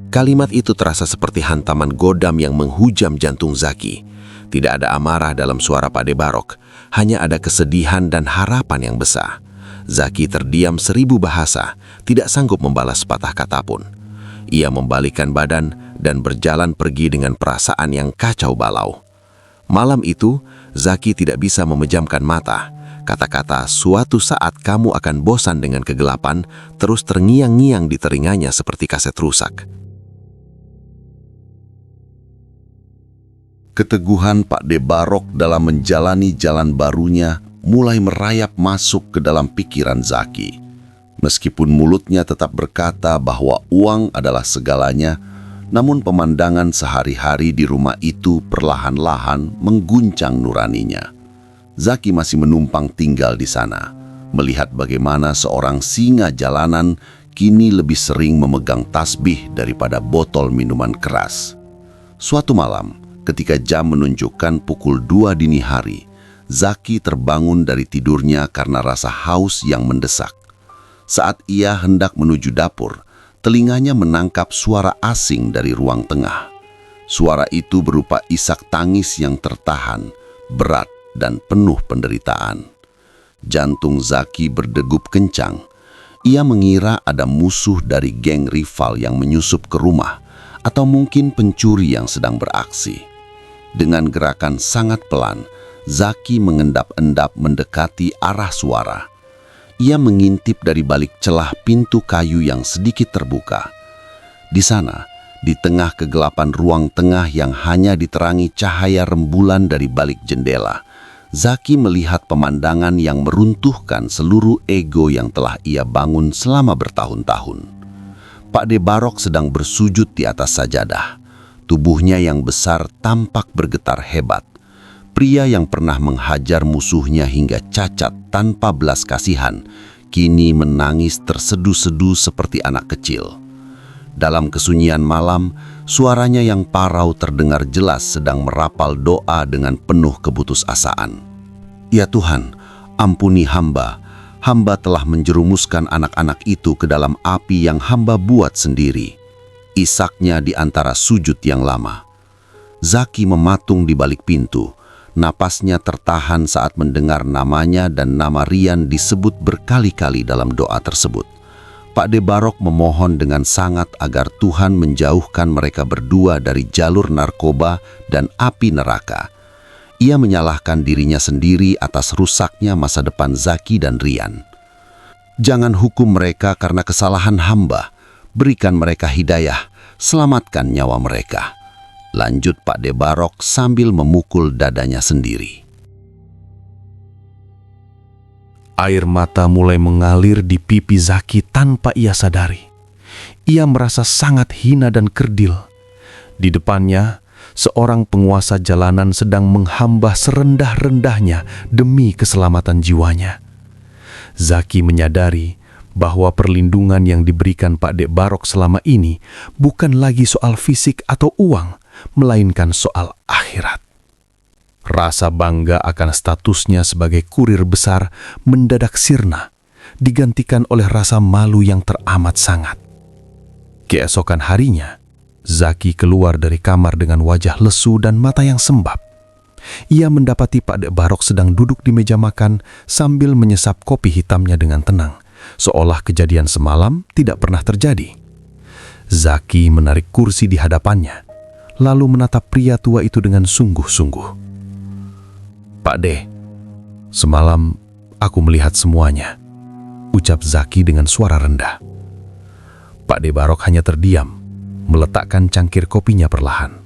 Kalimat itu terasa seperti hantaman godam yang menghujam jantung Zaki. Tidak ada amarah dalam suara Pak De Barok, hanya ada kesedihan dan harapan yang besar. Zaki terdiam 1000 bahasa, tidak sanggup membalas patah kata pun. Ia membalikkan badan dan berjalan pergi dengan perasaan yang kacau balau. Malam itu, Zaki tidak bisa memejamkan mata. Kata-kata "suatu saat kamu akan bosan dengan kegelapan" terus terngiang-ngiang di telinganya seperti kaset rusak. Keteguhan Pak De Barok dalam menjalani jalan barunya mulai merayap masuk ke dalam pikiran Zaki. Meskipun mulutnya tetap berkata bahwa uang adalah segalanya, namun pemandangan sehari-hari di rumah itu perlahan-lahan mengguncang nuraninya. Zaki masih menumpang tinggal di sana, melihat bagaimana seorang singa jalanan kini lebih sering memegang tasbih daripada botol minuman keras. Suatu malam, ketika jam menunjukkan pukul 2 dini hari, Zaki terbangun dari tidurnya karena rasa haus yang mendesak. Saat ia hendak menuju dapur, telinganya menangkap suara asing dari ruang tengah. Suara itu berupa isak tangis yang tertahan, berat, dan penuh penderitaan. Jantung Zaki berdegup kencang. Ia mengira ada musuh dari geng rival yang menyusup ke rumah, atau mungkin pencuri yang sedang beraksi. Dengan gerakan sangat pelan, Zaki mengendap-endap mendekati arah suara. Ia mengintip dari balik celah pintu kayu yang sedikit terbuka. Di sana, di tengah kegelapan ruang tengah yang hanya diterangi cahaya rembulan dari balik jendela, Zaki melihat pemandangan yang meruntuhkan seluruh ego yang telah ia bangun selama bertahun-tahun. Pak De Barok sedang bersujud di atas sajadah. Tubuhnya yang besar tampak bergetar hebat. Pria yang pernah menghajar musuhnya hingga cacat tanpa belas kasihan, kini menangis tersedu-sedu seperti anak kecil. Dalam kesunyian malam, suaranya yang parau terdengar jelas sedang merapal doa dengan penuh keputusasaan. "Ya Tuhan, ampuni hamba. Hamba telah menjerumuskan anak-anak itu ke dalam api yang hamba buat sendiri." Isaknya di antara sujud yang lama. Zaki mematung di balik pintu. Napasnya tertahan saat mendengar namanya dan nama Rian disebut berkali-kali dalam doa tersebut. Pak De Barok memohon dengan sangat agar Tuhan menjauhkan mereka berdua dari jalur narkoba dan api neraka. Ia menyalahkan dirinya sendiri atas rusaknya masa depan Zaki dan Rian. Jangan hukum mereka karena kesalahan hamba. Berikan mereka hidayah, selamatkan nyawa mereka. Lanjut Pak De Barok sambil memukul dadanya sendiri. Air mata mulai mengalir di pipi Zaki tanpa ia sadari. Ia merasa sangat hina dan kerdil. Di depannya, seorang penguasa jalanan sedang menghamba serendah-rendahnya demi keselamatan jiwanya. Zaki menyadari bahwa perlindungan yang diberikan Pak De Barok selama ini bukan lagi soal fisik atau uang, melainkan soal akhirat. Rasa bangga akan statusnya sebagai kurir besar mendadak sirna, digantikan oleh rasa malu yang teramat sangat. Keesokan harinya, Zaki keluar dari kamar dengan wajah lesu dan mata yang sembab. Ia mendapati Pak De Barok sedang duduk di meja makan sambil menyesap kopi hitamnya dengan tenang, seolah kejadian semalam tidak pernah terjadi. Zaki menarik kursi di hadapannya, lalu menatap pria tua itu dengan sungguh-sungguh. "Pak De, semalam aku melihat semuanya," ucap Zaki dengan suara rendah. Pak De Barok hanya terdiam, meletakkan cangkir kopinya perlahan.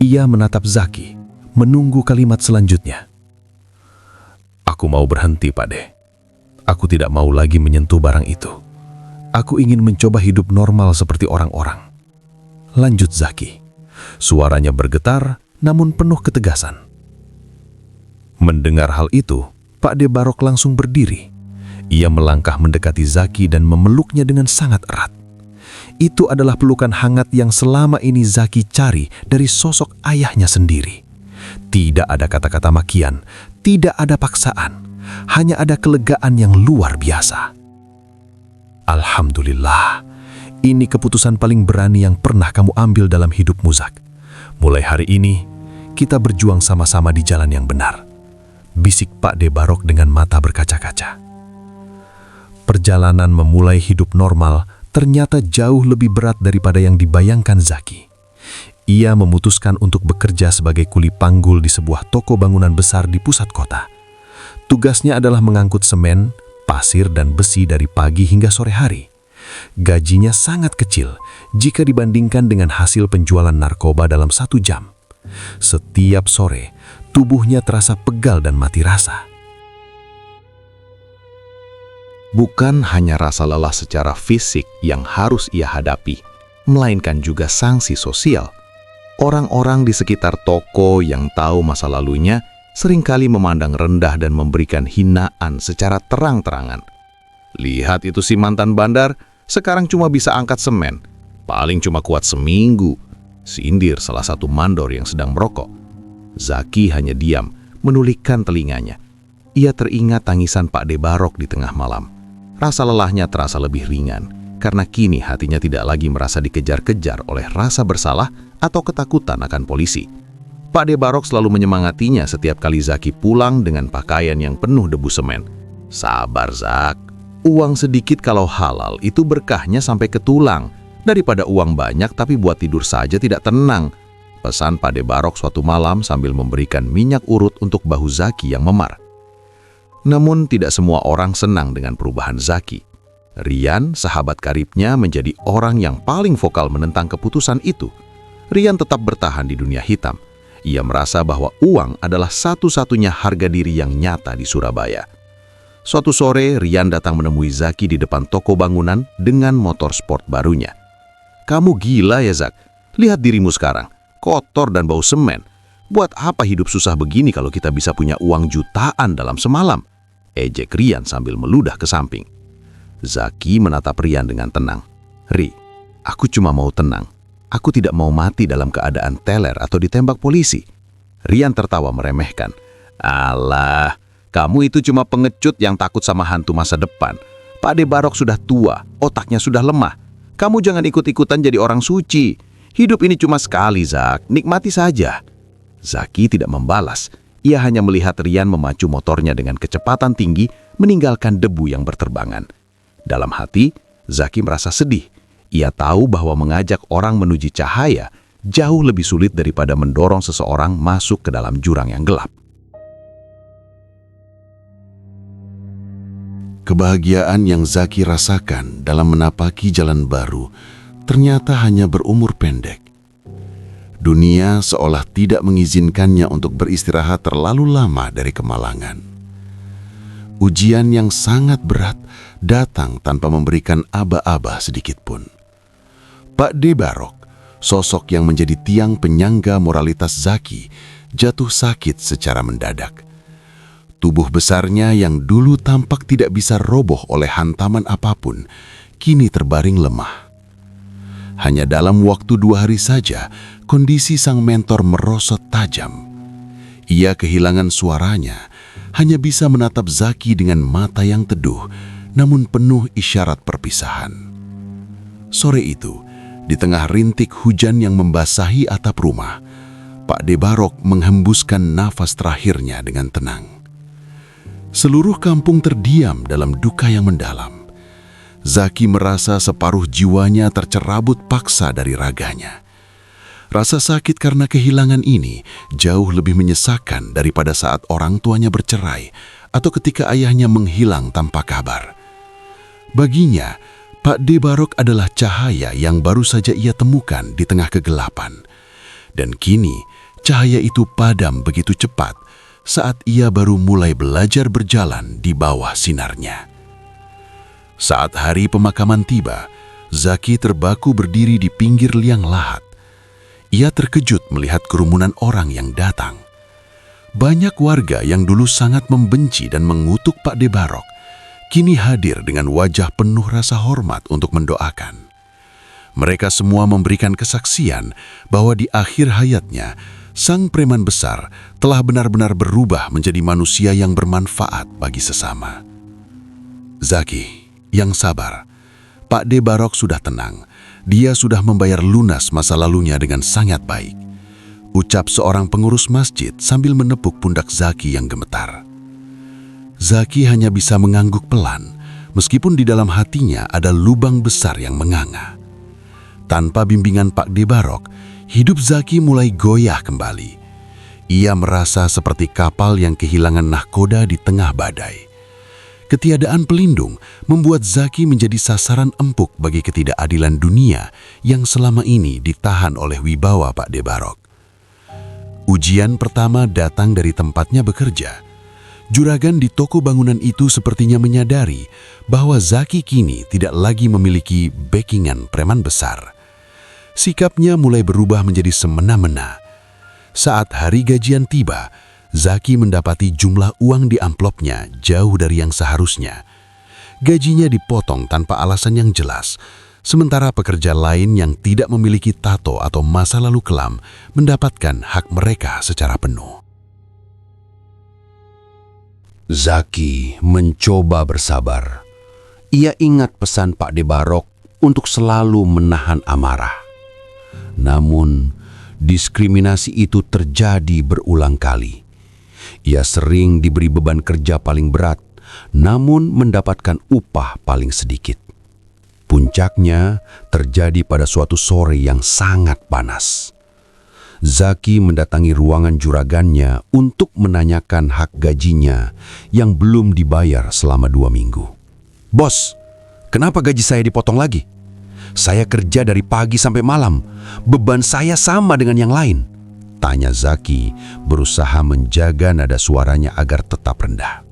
Ia menatap Zaki, menunggu kalimat selanjutnya. "Aku mau berhenti, Pak De. Aku tidak mau lagi menyentuh barang itu. Aku ingin mencoba hidup normal seperti orang-orang," lanjut Zaki. Suaranya bergetar, namun penuh ketegasan. Mendengar hal itu, Pak De Barok langsung berdiri. Ia melangkah mendekati Zaki dan memeluknya dengan sangat erat. Itu adalah pelukan hangat yang selama ini Zaki cari dari sosok ayahnya sendiri. Tidak ada kata-kata makian, tidak ada paksaan, hanya ada kelegaan yang luar biasa. "Alhamdulillah, ini keputusan paling berani yang pernah kamu ambil dalam hidupmu, Zak. Mulai hari ini, kita berjuang sama-sama di jalan yang benar," bisik Pak De Barok dengan mata berkaca-kaca. Perjalanan memulai hidup normal ternyata jauh lebih berat daripada yang dibayangkan Zaki. Ia memutuskan untuk bekerja sebagai kuli panggul di sebuah toko bangunan besar di pusat kota. Tugasnya adalah mengangkut semen, pasir, dan besi dari pagi hingga sore hari. Gajinya sangat kecil jika dibandingkan dengan hasil penjualan narkoba dalam 1 jam. Setiap sore, tubuhnya terasa pegal dan mati rasa. Bukan hanya rasa lelah secara fisik yang harus ia hadapi, melainkan juga sanksi sosial. Orang-orang di sekitar toko yang tahu masa lalunya seringkali memandang rendah dan memberikan hinaan secara terang-terangan. "Lihat itu si mantan bandar, sekarang cuma bisa angkat semen, paling cuma kuat seminggu," sindir salah satu mandor yang sedang merokok. Zaki hanya diam, menulikkan telinganya. Ia teringat tangisan Pak De Barok di tengah malam. Rasa lelahnya terasa lebih ringan, karena kini hatinya tidak lagi merasa dikejar-kejar oleh rasa bersalah atau ketakutan akan polisi. Pak De Barok selalu menyemangatinya setiap kali Zaki pulang dengan pakaian yang penuh debu semen. "Sabar, Zak. Uang sedikit kalau halal itu berkahnya sampai ke tulang. Daripada uang banyak tapi buat tidur saja tidak tenang," pesan Pak De Barok suatu malam sambil memberikan minyak urut untuk bahu Zaki yang memar. Namun tidak semua orang senang dengan perubahan Zaki. Rian, sahabat karibnya, menjadi orang yang paling vokal menentang keputusan itu. Rian tetap bertahan di dunia hitam. Ia merasa bahwa uang adalah satu-satunya harga diri yang nyata di Surabaya. Suatu sore, Rian datang menemui Zaki di depan toko bangunan dengan motor sport barunya. "Kamu gila ya, Zak? Lihat dirimu sekarang, kotor dan bau semen. Buat apa hidup susah begini kalau kita bisa punya uang jutaan dalam semalam?" ejek Rian sambil meludah ke samping. Zaki menatap Rian dengan tenang. "Ri, aku cuma mau tenang. Aku tidak mau mati dalam keadaan teler atau ditembak polisi." Rian tertawa meremehkan. "Alah, kamu itu cuma pengecut yang takut sama hantu masa depan. Pak De Barok sudah tua, otaknya sudah lemah. Kamu jangan ikut-ikutan jadi orang suci. Hidup ini cuma sekali, Zak. Nikmati saja." Zaki tidak membalas. Ia hanya melihat Rian memacu motornya dengan kecepatan tinggi, meninggalkan debu yang berterbangan. Dalam hati, Zaki merasa sedih. Ia tahu bahwa mengajak orang menuju cahaya jauh lebih sulit daripada mendorong seseorang masuk ke dalam jurang yang gelap. Kebahagiaan yang Zaki rasakan dalam menapaki jalan baru ternyata hanya berumur pendek. Dunia seolah tidak mengizinkannya untuk beristirahat terlalu lama dari kemalangan. Ujian yang sangat berat datang tanpa memberikan aba-aba sedikit pun. Pak D. Barok, sosok yang menjadi tiang penyangga moralitas Zaki, jatuh sakit secara mendadak. Tubuh besarnya yang dulu tampak tidak bisa roboh oleh hantaman apapun, kini terbaring lemah. Hanya dalam waktu 2 hari saja, kondisi sang mentor merosot tajam. Ia kehilangan suaranya, hanya bisa menatap Zaki dengan mata yang teduh, namun penuh isyarat perpisahan. Sore itu, di tengah rintik hujan yang membasahi atap rumah, Pak D. Barok menghembuskan nafas terakhirnya dengan tenang. Seluruh kampung terdiam dalam duka yang mendalam. Zaki merasa separuh jiwanya tercerabut paksa dari raganya. Rasa sakit karena kehilangan ini jauh lebih menyesakan daripada saat orang tuanya bercerai atau ketika ayahnya menghilang tanpa kabar. Baginya, Pak D. Barok adalah cahaya yang baru saja ia temukan di tengah kegelapan. Dan kini, cahaya itu padam begitu cepat saat ia baru mulai belajar berjalan di bawah sinarnya. Saat hari pemakaman tiba, Zaki terbaku berdiri di pinggir liang lahat. Ia terkejut melihat kerumunan orang yang datang. Banyak warga yang dulu sangat membenci dan mengutuk Pak D. Barok, kini hadir dengan wajah penuh rasa hormat untuk mendoakan. Mereka semua memberikan kesaksian bahwa di akhir hayatnya, sang preman besar telah benar-benar berubah menjadi manusia yang bermanfaat bagi sesama. Zaki, yang sabar. Pak D. Barok sudah tenang. Dia sudah membayar lunas masa lalunya dengan sangat baik. Ucap seorang pengurus masjid sambil menepuk pundak Zaki yang gemetar. Zaki hanya bisa mengangguk pelan, meskipun di dalam hatinya ada lubang besar yang menganga. Tanpa bimbingan Pak D. Barok, hidup Zaki mulai goyah kembali. Ia merasa seperti kapal yang kehilangan nahkoda di tengah badai. Ketiadaan pelindung membuat Zaki menjadi sasaran empuk bagi ketidakadilan dunia yang selama ini ditahan oleh wibawa Pak D. Barok. Ujian pertama datang dari tempatnya bekerja. Juragan di toko bangunan itu sepertinya menyadari bahwa Zaki kini tidak lagi memiliki backingan preman besar. Sikapnya mulai berubah menjadi semena-mena. Saat hari gajian tiba, Zaki mendapati jumlah uang di amplopnya jauh dari yang seharusnya. Gajinya dipotong tanpa alasan yang jelas, sementara pekerja lain yang tidak memiliki tato atau masa lalu kelam mendapatkan hak mereka secara penuh. Zaki mencoba bersabar. Ia ingat pesan Pak D. Barok untuk selalu menahan amarah. Namun, diskriminasi itu terjadi berulang kali. Ia sering diberi beban kerja paling berat, namun mendapatkan upah paling sedikit. Puncaknya terjadi pada suatu sore yang sangat panas. Zaki mendatangi ruangan juragannya untuk menanyakan hak gajinya yang belum dibayar selama 2 minggu. "Bos, kenapa gaji saya dipotong lagi? Saya kerja dari pagi sampai malam. Beban saya sama dengan yang lain," tanya Zaki, berusaha menjaga nada suaranya agar tetap rendah.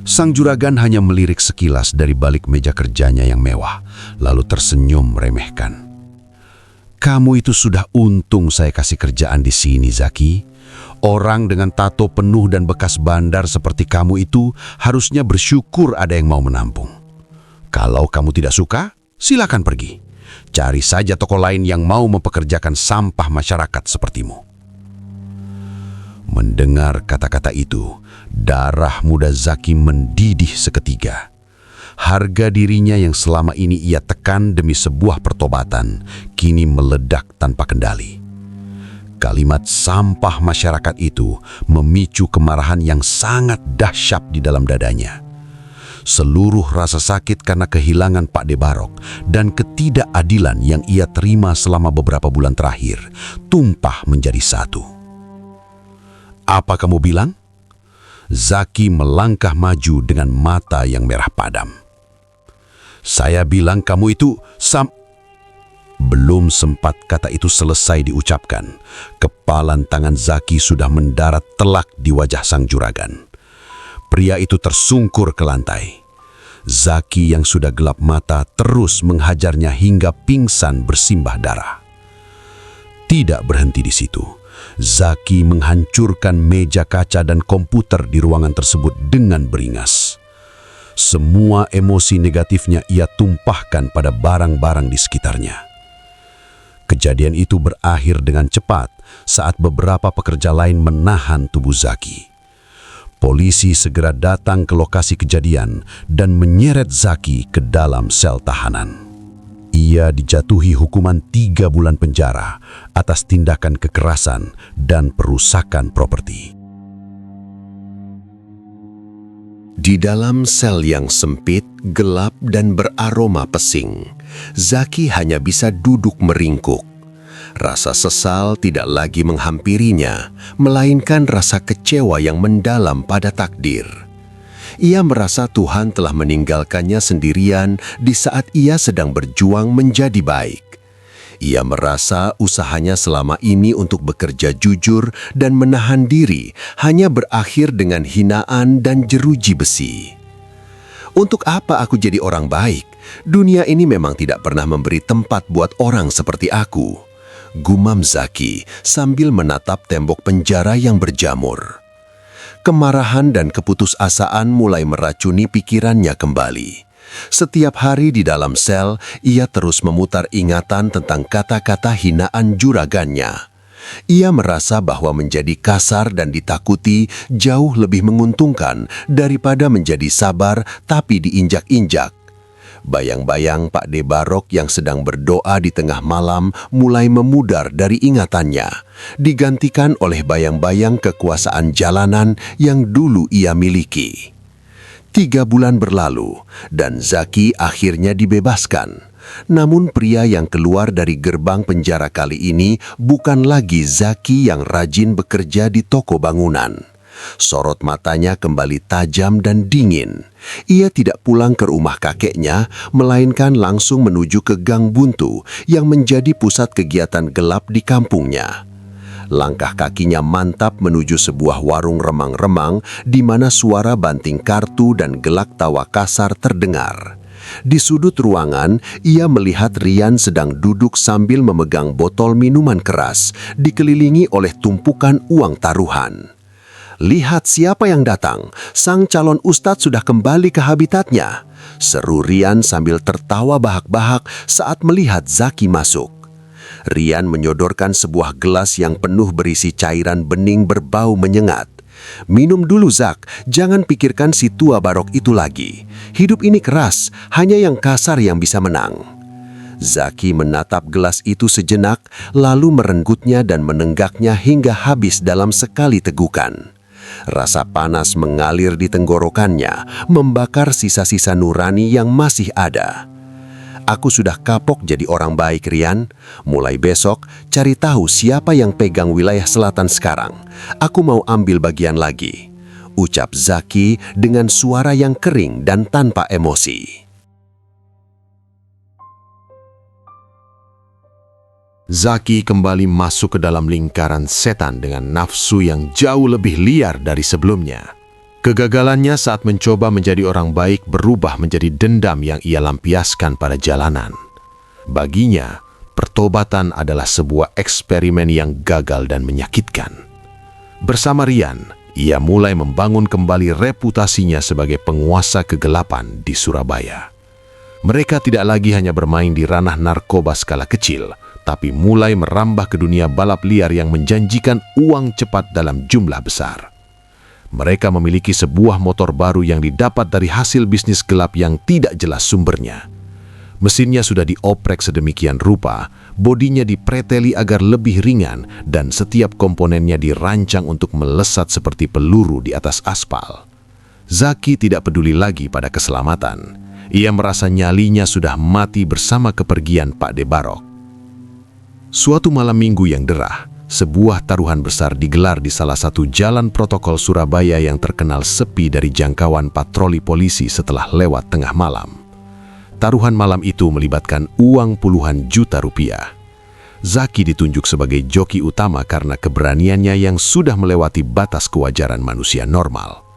Sang juragan hanya melirik sekilas dari balik meja kerjanya yang mewah, lalu tersenyum meremehkan. "Kamu itu sudah untung saya kasih kerjaan di sini, Zaki. Orang dengan tato penuh dan bekas bandar seperti kamu itu harusnya bersyukur ada yang mau menampung. Kalau kamu tidak suka, silakan pergi. Cari saja toko lain yang mau mempekerjakan sampah masyarakat sepertimu." Mendengar kata-kata itu, darah muda Zaki mendidih seketika. Harga dirinya yang selama ini ia tekan demi sebuah pertobatan, kini meledak tanpa kendali. Kalimat sampah masyarakat itu memicu kemarahan yang sangat dahsyat di dalam dadanya. Seluruh rasa sakit karena kehilangan Pak De Barok dan ketidakadilan yang ia terima selama beberapa bulan terakhir tumpah menjadi satu. "Apa kamu bilang?" Zaki melangkah maju dengan mata yang merah padam. "Saya bilang kamu itu Belum sempat kata itu selesai diucapkan, kepalan tangan Zaki sudah mendarat telak di wajah sang juragan. Pria itu tersungkur ke lantai. Zaki yang sudah gelap mata terus menghajarnya hingga pingsan bersimbah darah. Tidak berhenti di situ. Zaki menghancurkan meja kaca dan komputer di ruangan tersebut dengan beringas. Semua emosi negatifnya ia tumpahkan pada barang-barang di sekitarnya. Kejadian itu berakhir dengan cepat saat beberapa pekerja lain menahan tubuh Zaki. Polisi segera datang ke lokasi kejadian dan menyeret Zaki ke dalam sel tahanan. Ia dijatuhi hukuman 3 bulan penjara atas tindakan kekerasan dan perusakan properti. Di dalam sel yang sempit, gelap, dan beraroma pesing, Zaki hanya bisa duduk meringkuk. Rasa sesal tidak lagi menghampirinya, melainkan rasa kecewa yang mendalam pada takdir. Ia merasa Tuhan telah meninggalkannya sendirian di saat ia sedang berjuang menjadi baik. Ia merasa usahanya selama ini untuk bekerja jujur dan menahan diri hanya berakhir dengan hinaan dan jeruji besi. "Untuk apa aku jadi orang baik? Dunia ini memang tidak pernah memberi tempat buat orang seperti aku," gumam Zaki sambil menatap tembok penjara yang berjamur. Kemarahan dan keputusasaan mulai meracuni pikirannya kembali. Setiap hari di dalam sel, ia terus memutar ingatan tentang kata-kata hinaan juragannya. Ia merasa bahwa menjadi kasar dan ditakuti jauh lebih menguntungkan daripada menjadi sabar tapi diinjak-injak. Bayang-bayang Pak De Barok yang sedang berdoa di tengah malam mulai memudar dari ingatannya, digantikan oleh bayang-bayang kekuasaan jalanan yang dulu ia miliki. 3 bulan berlalu, dan Zaki akhirnya dibebaskan. Namun pria yang keluar dari gerbang penjara kali ini bukan lagi Zaki yang rajin bekerja di toko bangunan. Sorot matanya kembali tajam dan dingin. Ia tidak pulang ke rumah kakeknya, melainkan langsung menuju ke Gang Buntu yang menjadi pusat kegiatan gelap di kampungnya. Langkah kakinya mantap menuju sebuah warung remang-remang di mana suara banting kartu dan gelak tawa kasar terdengar. Di sudut ruangan, ia melihat Rian sedang duduk sambil memegang botol minuman keras, dikelilingi oleh tumpukan uang taruhan. "Lihat siapa yang datang, sang calon ustadz sudah kembali ke habitatnya," seru Rian sambil tertawa bahak-bahak saat melihat Zaki masuk. Rian menyodorkan sebuah gelas yang penuh berisi cairan bening berbau menyengat. "Minum dulu Zak, jangan pikirkan si tua Barok itu lagi. Hidup ini keras, hanya yang kasar yang bisa menang." Zaki menatap gelas itu sejenak, lalu merenggutnya dan menenggaknya hingga habis dalam sekali tegukan. Rasa panas mengalir di tenggorokannya, membakar sisa-sisa nurani yang masih ada. "Aku sudah kapok jadi orang baik, Rian. Mulai besok, cari tahu siapa yang pegang wilayah selatan sekarang. Aku mau ambil bagian lagi," ucap Zaki dengan suara yang kering dan tanpa emosi. Zaki kembali masuk ke dalam lingkaran setan dengan nafsu yang jauh lebih liar dari sebelumnya. Kegagalannya saat mencoba menjadi orang baik berubah menjadi dendam yang ia lampiaskan pada jalanan. Baginya, pertobatan adalah sebuah eksperimen yang gagal dan menyakitkan. Bersama Rian, ia mulai membangun kembali reputasinya sebagai penguasa kegelapan di Surabaya. Mereka tidak lagi hanya bermain di ranah narkoba skala kecil, tapi mulai merambah ke dunia balap liar yang menjanjikan uang cepat dalam jumlah besar. Mereka memiliki sebuah motor baru yang didapat dari hasil bisnis gelap yang tidak jelas sumbernya. Mesinnya sudah dioprek sedemikian rupa, bodinya dipreteli agar lebih ringan, dan setiap komponennya dirancang untuk melesat seperti peluru di atas aspal. Zaki tidak peduli lagi pada keselamatan. Ia merasa nyalinya sudah mati bersama kepergian Pak De Barok. Suatu malam minggu yang derah, sebuah taruhan besar digelar di salah satu jalan protokol Surabaya yang terkenal sepi dari jangkauan patroli polisi setelah lewat tengah malam. Taruhan malam itu melibatkan uang puluhan juta rupiah. Zaki ditunjuk sebagai joki utama karena keberaniannya yang sudah melewati batas kewajaran manusia normal.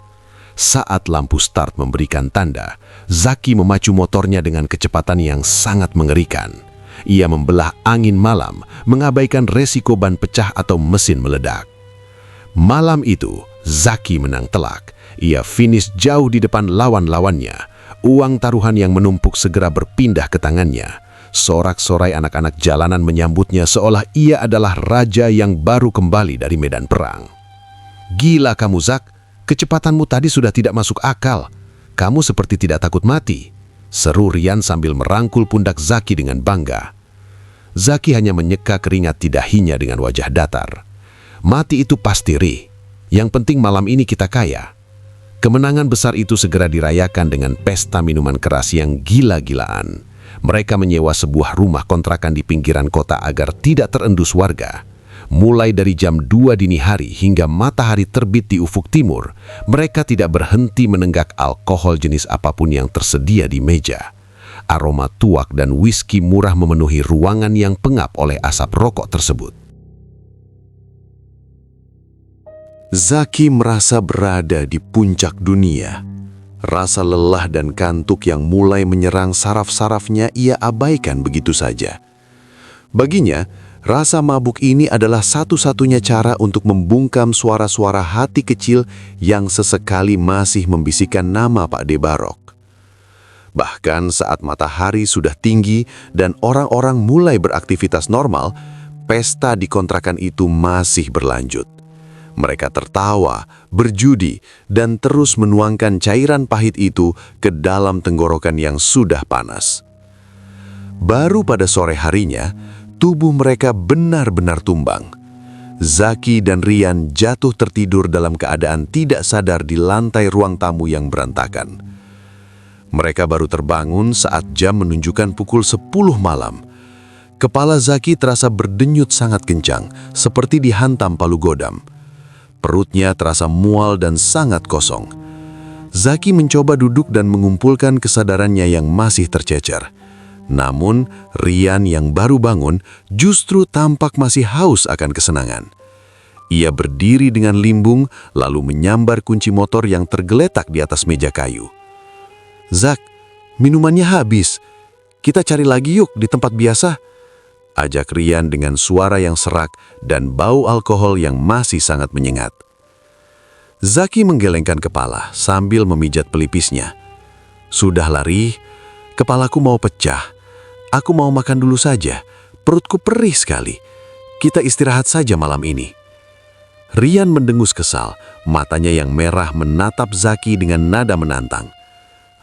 Saat lampu start memberikan tanda, Zaki memacu motornya dengan kecepatan yang sangat mengerikan. Ia membelah angin malam, mengabaikan resiko ban pecah atau mesin meledak. Malam itu, Zaki menang telak. Ia finish jauh di depan lawan-lawannya. Uang taruhan yang menumpuk segera berpindah ke tangannya. Sorak-sorai anak-anak jalanan menyambutnya seolah ia adalah raja yang baru kembali dari medan perang. "Gila kamu, Zak. Kecepatanmu tadi sudah tidak masuk akal. Kamu seperti tidak takut mati," seru Rian sambil merangkul pundak Zaki dengan bangga. Zaki hanya menyeka keringat di dahinya dengan wajah datar. "Mati itu pasti, Ri. Yang penting malam ini kita kaya." Kemenangan besar itu segera dirayakan dengan pesta minuman keras yang gila-gilaan. Mereka menyewa sebuah rumah kontrakan di pinggiran kota agar tidak terendus warga. Mulai dari jam 2 dini hari hingga matahari terbit di ufuk timur, mereka tidak berhenti menenggak alkohol jenis apapun yang tersedia di meja. Aroma tuak dan whisky murah memenuhi ruangan yang pengap oleh asap rokok tersebut. Zaki merasa berada di puncak dunia. Rasa lelah dan kantuk yang mulai menyerang saraf-sarafnya ia abaikan begitu saja. Baginya, rasa mabuk ini adalah satu-satunya cara untuk membungkam suara-suara hati kecil yang sesekali masih membisikkan nama Pak De Barok. Bahkan saat matahari sudah tinggi dan orang-orang mulai beraktivitas normal, pesta di kontrakan itu masih berlanjut. Mereka tertawa, berjudi, dan terus menuangkan cairan pahit itu ke dalam tenggorokan yang sudah panas. Baru pada sore harinya, tubuh mereka benar-benar tumbang. Zaki dan Rian jatuh tertidur dalam keadaan tidak sadar di lantai ruang tamu yang berantakan. Mereka baru terbangun saat jam menunjukkan pukul 10 malam. Kepala Zaki terasa berdenyut sangat kencang, seperti dihantam palu godam. Perutnya terasa mual dan sangat kosong. Zaki mencoba duduk dan mengumpulkan kesadarannya yang masih tercecer. Namun, Rian yang baru bangun justru tampak masih haus akan kesenangan. Ia berdiri dengan limbung, lalu menyambar kunci motor yang tergeletak di atas meja kayu. "Zak, minumannya habis. Kita cari lagi yuk di tempat biasa," ajak Rian dengan suara yang serak dan bau alkohol yang masih sangat menyengat. Zaki menggelengkan kepala sambil memijat pelipisnya. "Sudahlah, Ri. Kepalaku mau pecah. Aku mau makan dulu saja. Perutku perih sekali. Kita istirahat saja malam ini." Rian mendengus kesal, matanya yang merah menatap Zaki dengan nada menantang.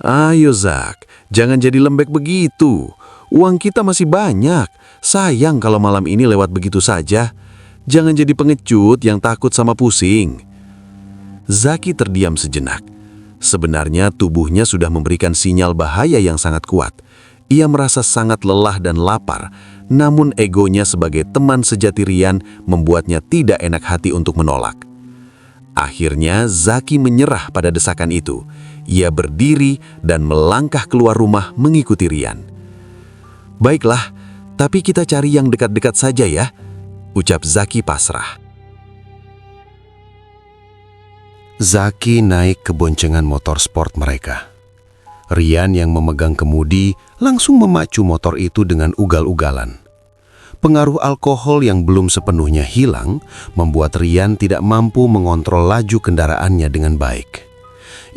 "Ayo Zak, jangan jadi lembek begitu. Uang kita masih banyak. Sayang kalau malam ini lewat begitu saja. Jangan jadi pengecut yang takut sama pusing." Zaki terdiam sejenak. Sebenarnya tubuhnya sudah memberikan sinyal bahaya yang sangat kuat. Ia merasa sangat lelah dan lapar, namun egonya sebagai teman sejati Rian membuatnya tidak enak hati untuk menolak. Akhirnya Zaki menyerah pada desakan itu. Ia berdiri dan melangkah keluar rumah mengikuti Rian. "Baiklah, tapi kita cari yang dekat-dekat saja ya," ucap Zaki pasrah. Zaki naik ke boncengan motor sport mereka. Rian yang memegang kemudi langsung memacu motor itu dengan ugal-ugalan. Pengaruh alkohol yang belum sepenuhnya hilang membuat Rian tidak mampu mengontrol laju kendaraannya dengan baik.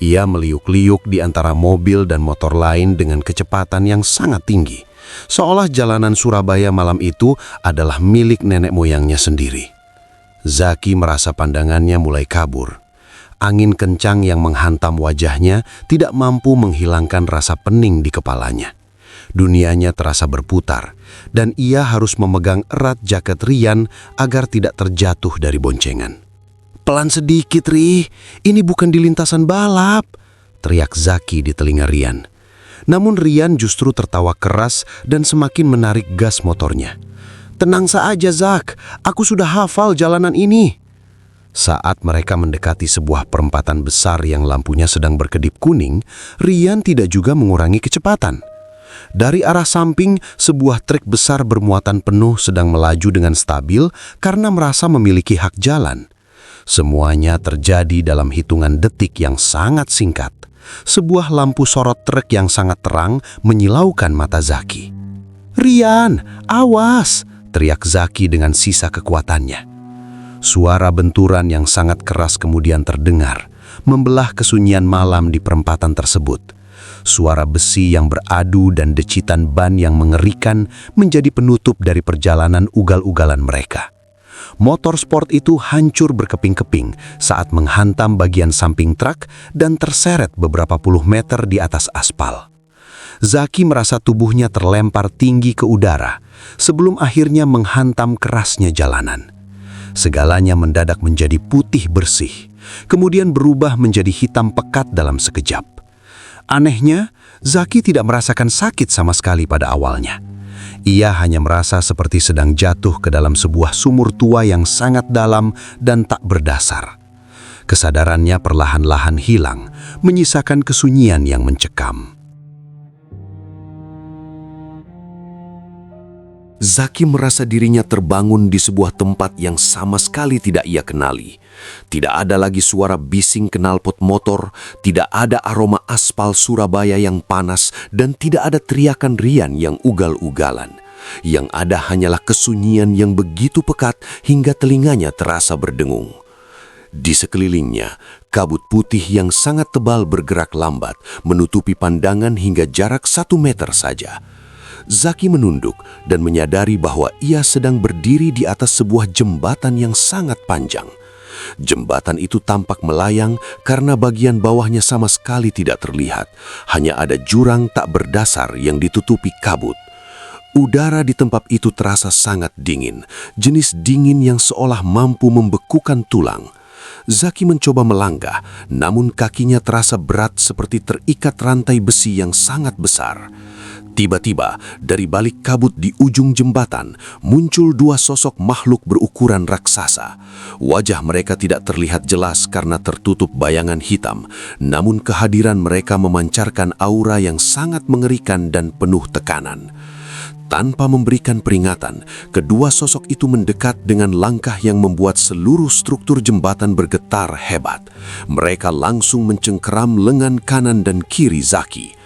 Ia meliuk-liuk di antara mobil dan motor lain dengan kecepatan yang sangat tinggi, seolah jalanan Surabaya malam itu adalah milik nenek moyangnya sendiri. Zaki merasa pandangannya mulai kabur. Angin kencang yang menghantam wajahnya tidak mampu menghilangkan rasa pening di kepalanya. Dunianya terasa berputar, dan ia harus memegang erat jaket Rian agar tidak terjatuh dari boncengan. "Pelan sedikit, Ri. Ini bukan di lintasan balap," teriak Zaki di telinga Rian. Namun Rian justru tertawa keras dan semakin menarik gas motornya. "Tenang saja, Zak. Aku sudah hafal jalanan ini." Saat mereka mendekati sebuah perempatan besar yang lampunya sedang berkedip kuning, Rian tidak juga mengurangi kecepatan. Dari arah samping, sebuah truk besar bermuatan penuh sedang melaju dengan stabil karena merasa memiliki hak jalan. Semuanya terjadi dalam hitungan detik yang sangat singkat. Sebuah lampu sorot truk yang sangat terang menyilaukan mata Zaki. "Rian, awas!" teriak Zaki dengan sisa kekuatannya. Suara benturan yang sangat keras kemudian terdengar, membelah kesunyian malam di perempatan tersebut. Suara besi yang beradu dan decitan ban yang mengerikan menjadi penutup dari perjalanan ugal-ugalan mereka. Motor sport itu hancur berkeping-keping saat menghantam bagian samping truk dan terseret beberapa puluh meter di atas aspal. Zaki merasa tubuhnya terlempar tinggi ke udara sebelum akhirnya menghantam kerasnya jalanan. Segalanya mendadak menjadi putih bersih, kemudian berubah menjadi hitam pekat dalam sekejap. Anehnya, Zaki tidak merasakan sakit sama sekali pada awalnya. Ia hanya merasa seperti sedang jatuh ke dalam sebuah sumur tua yang sangat dalam dan tak berdasar. Kesadarannya perlahan-lahan hilang, menyisakan kesunyian yang mencekam. Zaki merasa dirinya terbangun di sebuah tempat yang sama sekali tidak ia kenali. Tidak ada lagi suara bising knalpot motor, tidak ada aroma aspal Surabaya yang panas, dan tidak ada teriakan Rian yang ugal-ugalan. Yang ada hanyalah kesunyian yang begitu pekat hingga telinganya terasa berdengung. Di sekelilingnya, kabut putih yang sangat tebal bergerak lambat, menutupi pandangan hingga jarak 1 meter saja. Zaki menunduk dan menyadari bahwa ia sedang berdiri di atas sebuah jembatan yang sangat panjang. Jembatan itu tampak melayang karena bagian bawahnya sama sekali tidak terlihat. Hanya ada jurang tak berdasar yang ditutupi kabut. Udara di tempat itu terasa sangat dingin, jenis dingin yang seolah mampu membekukan tulang. Zaki mencoba melangkah, namun kakinya terasa berat seperti terikat rantai besi yang sangat besar. Tiba-tiba, dari balik kabut di ujung jembatan, muncul 2 sosok makhluk berukuran raksasa. Wajah mereka tidak terlihat jelas karena tertutup bayangan hitam, namun kehadiran mereka memancarkan aura yang sangat mengerikan dan penuh tekanan. Tanpa memberikan peringatan, kedua sosok itu mendekat dengan langkah yang membuat seluruh struktur jembatan bergetar hebat. Mereka langsung mencengkeram lengan kanan dan kiri Zaki.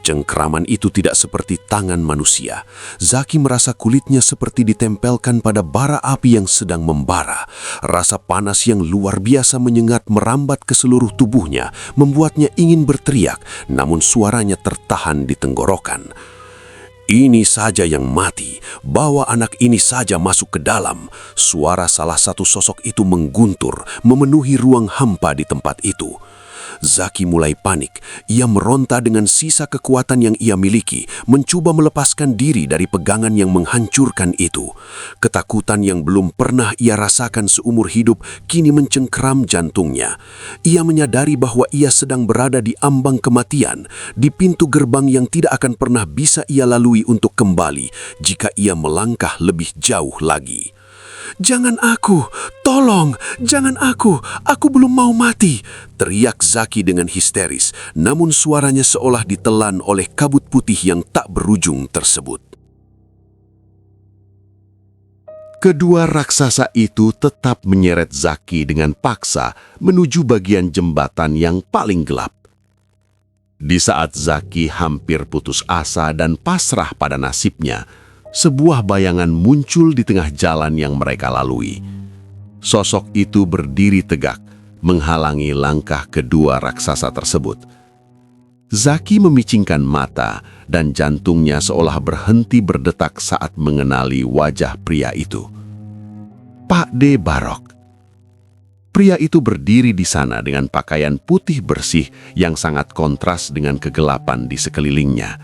Cengkeraman itu tidak seperti tangan manusia. Zaki merasa kulitnya seperti ditempelkan pada bara api yang sedang membara. Rasa panas yang luar biasa menyengat merambat ke seluruh tubuhnya, membuatnya ingin berteriak, namun suaranya tertahan di tenggorokan. "Ini saja yang mati, bawa anak ini saja masuk ke dalam." Suara salah satu sosok itu mengguntur, memenuhi ruang hampa di tempat itu. Zaki mulai panik. Ia meronta dengan sisa kekuatan yang ia miliki, mencoba melepaskan diri dari pegangan yang menghancurkan itu. Ketakutan yang belum pernah ia rasakan seumur hidup kini mencengkeram jantungnya. Ia menyadari bahwa ia sedang berada di ambang kematian, di pintu gerbang yang tidak akan pernah bisa ia lalui untuk kembali jika ia melangkah lebih jauh lagi. "Jangan aku, tolong, jangan aku belum mau mati," teriak Zaki dengan histeris, namun suaranya seolah ditelan oleh kabut putih yang tak berujung tersebut. Kedua raksasa itu tetap menyeret Zaki dengan paksa menuju bagian jembatan yang paling gelap. Di saat Zaki hampir putus asa dan pasrah pada nasibnya, sebuah bayangan muncul di tengah jalan yang mereka lalui. Sosok itu berdiri tegak, menghalangi langkah kedua raksasa tersebut. Zaki memicingkan mata dan jantungnya seolah berhenti berdetak saat mengenali wajah pria itu. Pak D. Barok. Pria itu berdiri di sana dengan pakaian putih bersih yang sangat kontras dengan kegelapan di sekelilingnya.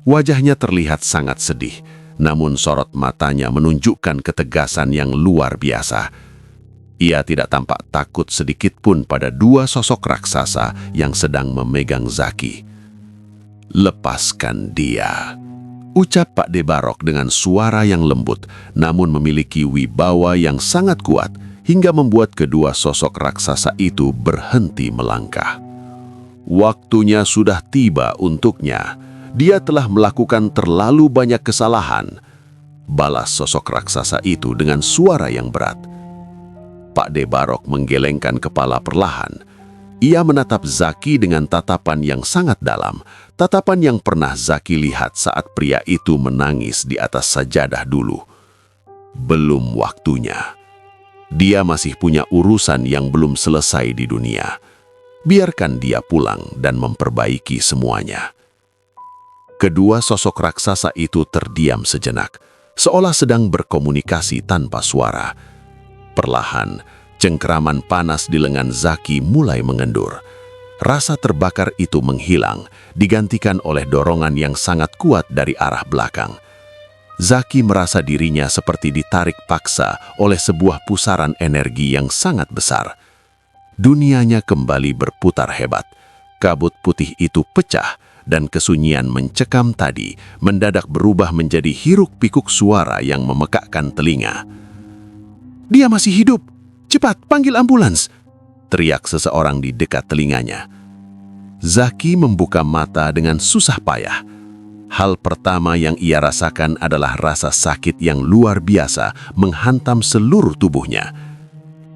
Wajahnya terlihat sangat sedih, namun sorot matanya menunjukkan ketegasan yang luar biasa. Ia tidak tampak takut sedikit pun pada dua sosok raksasa yang sedang memegang Zaki. "Lepaskan dia," ucap Pak De Barok dengan suara yang lembut, namun memiliki wibawa yang sangat kuat hingga membuat kedua sosok raksasa itu berhenti melangkah. Waktunya sudah tiba untuknya. Dia telah melakukan terlalu banyak kesalahan, balas sosok raksasa itu dengan suara yang berat. Pak De Barok menggelengkan kepala perlahan. Ia menatap Zaki dengan tatapan yang sangat dalam, tatapan yang pernah Zaki lihat saat pria itu menangis di atas sajadah dulu. Belum waktunya. Dia masih punya urusan yang belum selesai di dunia. Biarkan dia pulang dan memperbaiki semuanya. Kedua sosok raksasa itu terdiam sejenak, seolah sedang berkomunikasi tanpa suara. Perlahan, cengkeraman panas di lengan Zaki mulai mengendur. Rasa terbakar itu menghilang, digantikan oleh dorongan yang sangat kuat dari arah belakang. Zaki merasa dirinya seperti ditarik paksa oleh sebuah pusaran energi yang sangat besar. Dunianya kembali berputar hebat. Kabut putih itu pecah, dan kesunyian mencekam tadi mendadak berubah menjadi hiruk-pikuk suara yang memekakkan telinga. "Dia masih hidup! Cepat, panggil ambulans!" teriak seseorang di dekat telinganya. Zaki membuka mata dengan susah payah. Hal pertama yang ia rasakan adalah rasa sakit yang luar biasa menghantam seluruh tubuhnya.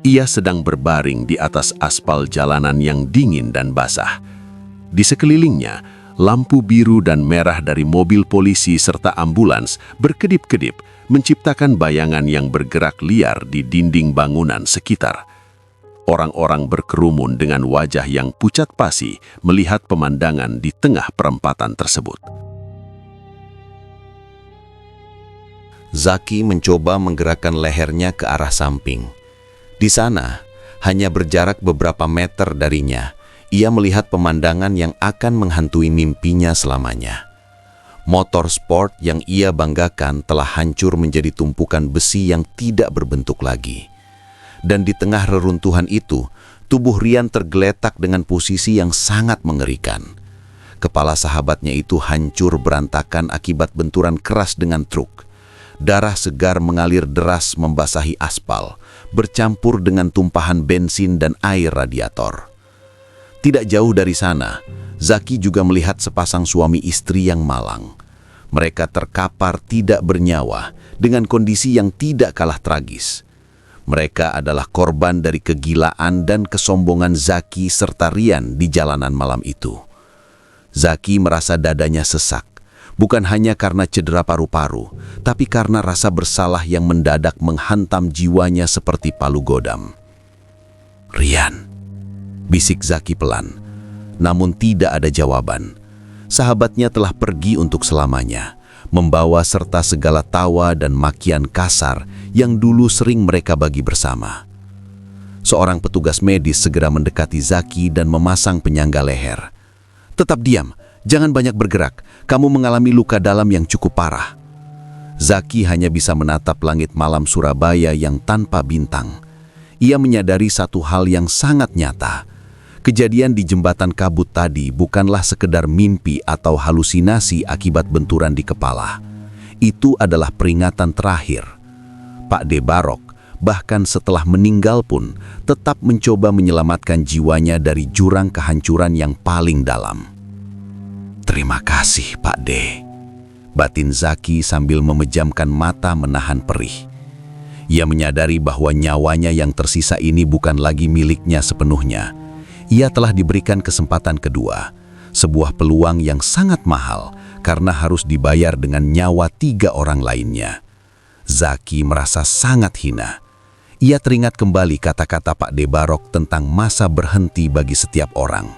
Ia sedang berbaring di atas aspal jalanan yang dingin dan basah. Di sekelilingnya, lampu biru dan merah dari mobil polisi serta ambulans berkedip-kedip, menciptakan bayangan yang bergerak liar di dinding bangunan sekitar. Orang-orang berkerumun dengan wajah yang pucat pasi melihat pemandangan di tengah perempatan tersebut. Zaki mencoba menggerakkan lehernya ke arah samping. Di sana, hanya berjarak beberapa meter darinya, ia melihat pemandangan yang akan menghantui mimpinya selamanya. Motor sport yang ia banggakan telah hancur menjadi tumpukan besi yang tidak berbentuk lagi. Dan di tengah reruntuhan itu, tubuh Rian tergeletak dengan posisi yang sangat mengerikan. Kepala sahabatnya itu hancur berantakan akibat benturan keras dengan truk. Darah segar mengalir deras membasahi aspal, bercampur dengan tumpahan bensin dan air radiator. Tidak jauh dari sana, Zaki juga melihat sepasang suami istri yang malang. Mereka terkapar tidak bernyawa dengan kondisi yang tidak kalah tragis. Mereka adalah korban dari kegilaan dan kesombongan Zaki serta Rian di jalanan malam itu. Zaki merasa dadanya sesak, bukan hanya karena cedera paru-paru, tapi karena rasa bersalah yang mendadak menghantam jiwanya seperti palu godam. "Rian," bisik Zaki pelan, namun tidak ada jawaban. Sahabatnya telah pergi untuk selamanya, membawa serta segala tawa dan makian kasar yang dulu sering mereka bagi bersama. Seorang petugas medis segera mendekati Zaki dan memasang penyangga leher. "Tetap diam, jangan banyak bergerak, kamu mengalami luka dalam yang cukup parah." Zaki hanya bisa menatap langit malam Surabaya yang tanpa bintang. Ia menyadari satu hal yang sangat nyata. Kejadian di jembatan kabut tadi bukanlah sekedar mimpi atau halusinasi akibat benturan di kepala. Itu adalah peringatan terakhir. Pak De Barok, bahkan setelah meninggal pun, tetap mencoba menyelamatkan jiwanya dari jurang kehancuran yang paling dalam. "Terima kasih, Pak De," batin Zaki sambil memejamkan mata menahan perih. Ia menyadari bahwa nyawanya yang tersisa ini bukan lagi miliknya sepenuhnya. Ia telah diberikan kesempatan kedua, sebuah peluang yang sangat mahal karena harus dibayar dengan nyawa 3 orang lainnya. Zaki merasa sangat hina. Ia teringat kembali kata-kata Pak De Barok tentang masa berhenti bagi setiap orang.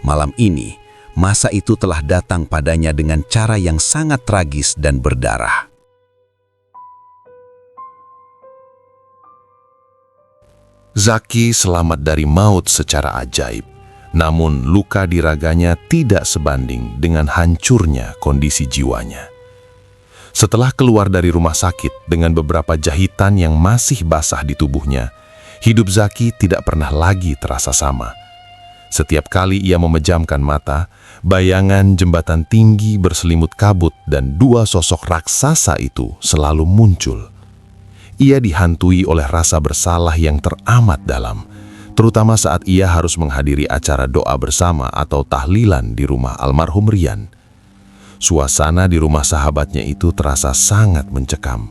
Malam ini, masa itu telah datang padanya dengan cara yang sangat tragis dan berdarah. Zaki selamat dari maut secara ajaib, namun luka di raganya tidak sebanding dengan hancurnya kondisi jiwanya. Setelah keluar dari rumah sakit dengan beberapa jahitan yang masih basah di tubuhnya, Hidup Zaki tidak pernah lagi terasa sama. Setiap kali ia memejamkan mata, bayangan jembatan tinggi berselimut kabut dan dua sosok raksasa itu selalu muncul. Ia dihantui oleh rasa bersalah yang teramat dalam, terutama saat ia harus menghadiri acara doa bersama atau tahlilan di rumah almarhum Rian. Suasana di rumah sahabatnya itu terasa sangat mencekam.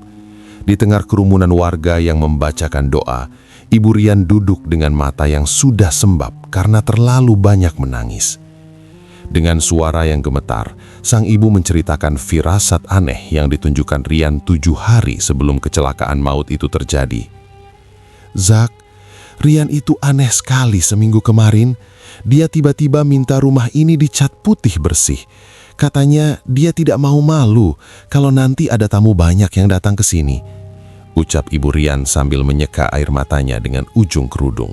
Di tengah kerumunan warga yang membacakan doa, Ibu Rian duduk dengan mata yang sudah sembab karena terlalu banyak menangis. Dengan suara yang gemetar, sang ibu menceritakan firasat aneh yang ditunjukkan Rian 7 hari sebelum kecelakaan maut itu terjadi. "Zak, Rian itu aneh sekali seminggu kemarin. Dia tiba-tiba minta rumah ini dicat putih bersih. Katanya dia tidak mau malu kalau nanti ada tamu banyak yang datang ke sini," ucap Ibu Rian sambil menyeka air matanya dengan ujung kerudung.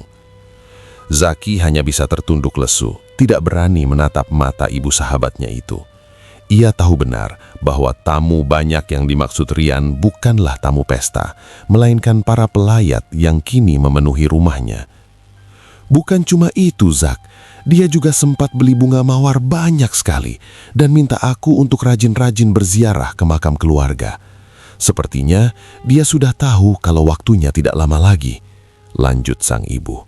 Zaki hanya bisa tertunduk lesu, tidak berani menatap mata ibu sahabatnya itu. Ia tahu benar bahwa tamu banyak yang dimaksud Rian bukanlah tamu pesta, melainkan para pelayat yang kini memenuhi rumahnya. "Bukan cuma itu, Zak. Dia juga sempat beli bunga mawar banyak sekali dan minta aku untuk rajin-rajin berziarah ke makam keluarga. Sepertinya dia sudah tahu kalau waktunya tidak lama lagi," lanjut sang ibu.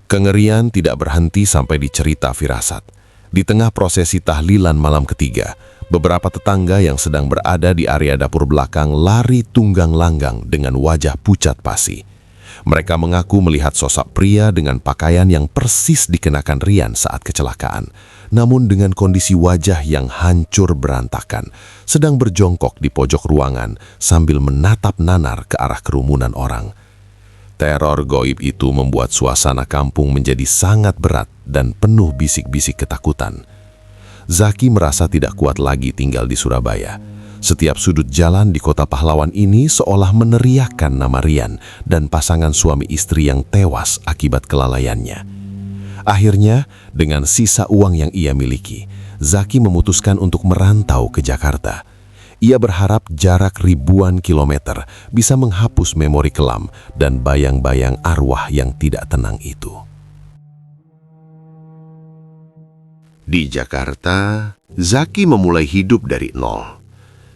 Kengerian tidak berhenti sampai dicerita firasat. Di tengah prosesi tahlilan malam ketiga, beberapa tetangga yang sedang berada di area dapur belakang lari tunggang langgang dengan wajah pucat pasi. Mereka mengaku melihat sosok pria dengan pakaian yang persis dikenakan Rian saat kecelakaan, namun dengan kondisi wajah yang hancur berantakan, sedang berjongkok di pojok ruangan sambil menatap nanar ke arah kerumunan orang. Teror goib itu membuat suasana kampung menjadi sangat berat dan penuh bisik-bisik ketakutan. Zaki merasa tidak kuat lagi tinggal di Surabaya. Setiap sudut jalan di kota pahlawan ini seolah meneriakkan nama Rian dan pasangan suami istri yang tewas akibat kelalaiannya. Akhirnya, dengan sisa uang yang ia miliki, Zaki memutuskan untuk merantau ke Jakarta. Ia berharap jarak ribuan kilometer bisa menghapus memori kelam dan bayang-bayang arwah yang tidak tenang itu. Di Jakarta, Zaki memulai hidup dari nol.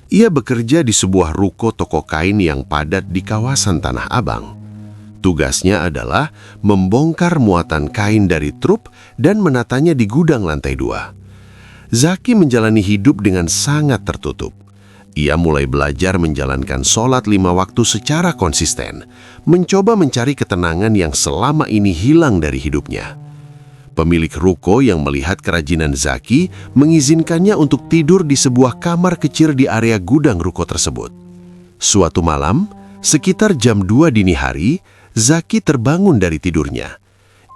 Ia bekerja di sebuah ruko toko kain yang padat di kawasan Tanah Abang. Tugasnya adalah membongkar muatan kain dari truk dan menatanya di gudang lantai 2. Zaki menjalani hidup dengan sangat tertutup. Ia mulai belajar menjalankan sholat 5 waktu secara konsisten, mencoba mencari ketenangan yang selama ini hilang dari hidupnya. Pemilik ruko yang melihat kerajinan Zaki mengizinkannya untuk tidur di sebuah kamar kecil di area gudang ruko tersebut. Suatu malam, sekitar jam 2 dini hari, Zaki terbangun dari tidurnya.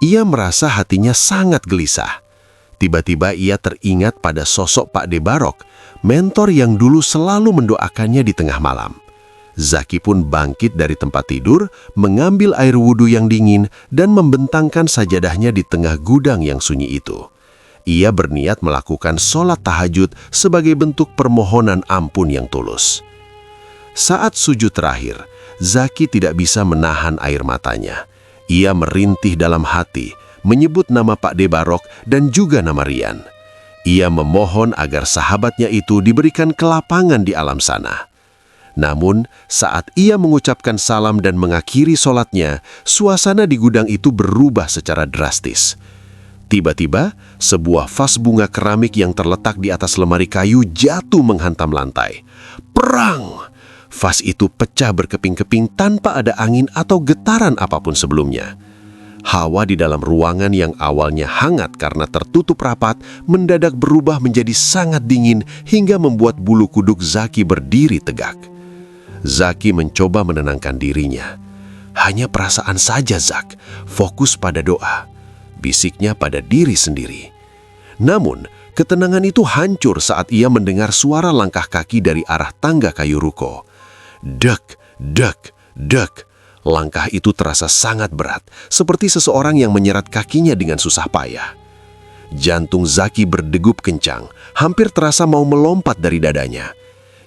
Ia merasa hatinya sangat gelisah. Tiba-tiba ia teringat pada sosok Pak De Barok, mentor yang dulu selalu mendoakannya di tengah malam. Zaki pun bangkit dari tempat tidur, mengambil air wudhu yang dingin, dan membentangkan sajadahnya di tengah gudang yang sunyi itu. Ia berniat melakukan sholat tahajud sebagai bentuk permohonan ampun yang tulus. Saat sujud terakhir, Zaki tidak bisa menahan air matanya. Ia merintih dalam hati, menyebut nama Pak De Barok dan juga nama Rian. Ia memohon agar sahabatnya itu diberikan kelapangan di alam sana. Namun, saat ia mengucapkan salam dan mengakhiri sholatnya, suasana di gudang itu berubah secara drastis. Tiba-tiba, sebuah vas bunga keramik yang terletak di atas lemari kayu jatuh menghantam lantai. Perang! Vas itu pecah berkeping-keping tanpa ada angin atau getaran apapun sebelumnya. Hawa di dalam ruangan yang awalnya hangat karena tertutup rapat mendadak berubah menjadi sangat dingin hingga membuat bulu kuduk Zaki berdiri tegak. Zaki mencoba menenangkan dirinya. "Hanya perasaan saja, Zak. Fokus pada doa," bisiknya pada diri sendiri. Namun, ketenangan itu hancur saat ia mendengar suara langkah kaki dari arah tangga kayu ruko. Dek, dek, dek. Langkah itu terasa sangat berat, seperti seseorang yang menyerat kakinya dengan susah payah. Jantung Zaki berdegup kencang, hampir terasa mau melompat dari dadanya.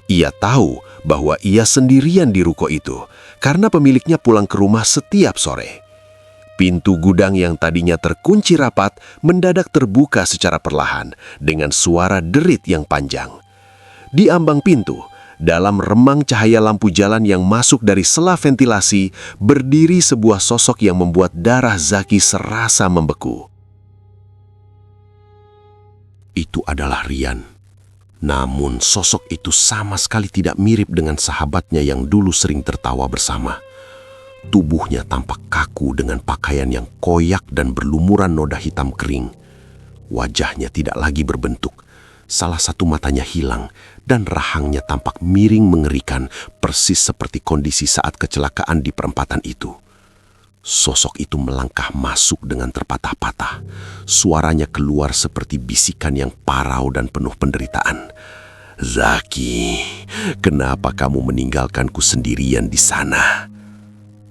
Ia tahu bahwa ia sendirian di ruko itu, karena pemiliknya pulang ke rumah setiap sore. Pintu gudang yang tadinya terkunci rapat mendadak terbuka secara perlahan dengan suara derit yang panjang. Di ambang pintu, dalam remang cahaya lampu jalan yang masuk dari sela ventilasi, berdiri sebuah sosok yang membuat darah Zaki serasa membeku. Itu adalah Rian. Namun sosok itu sama sekali tidak mirip dengan sahabatnya yang dulu sering tertawa bersama. Tubuhnya tampak kaku dengan pakaian yang koyak dan berlumuran noda hitam kering. Wajahnya tidak lagi berbentuk. Salah satu matanya hilang dan rahangnya tampak miring mengerikan, persis seperti kondisi saat kecelakaan di perempatan itu. Sosok itu melangkah masuk dengan terpatah-patah. Suaranya keluar seperti bisikan yang parau dan penuh penderitaan. "Zaki, kenapa kamu meninggalkanku sendirian di sana?"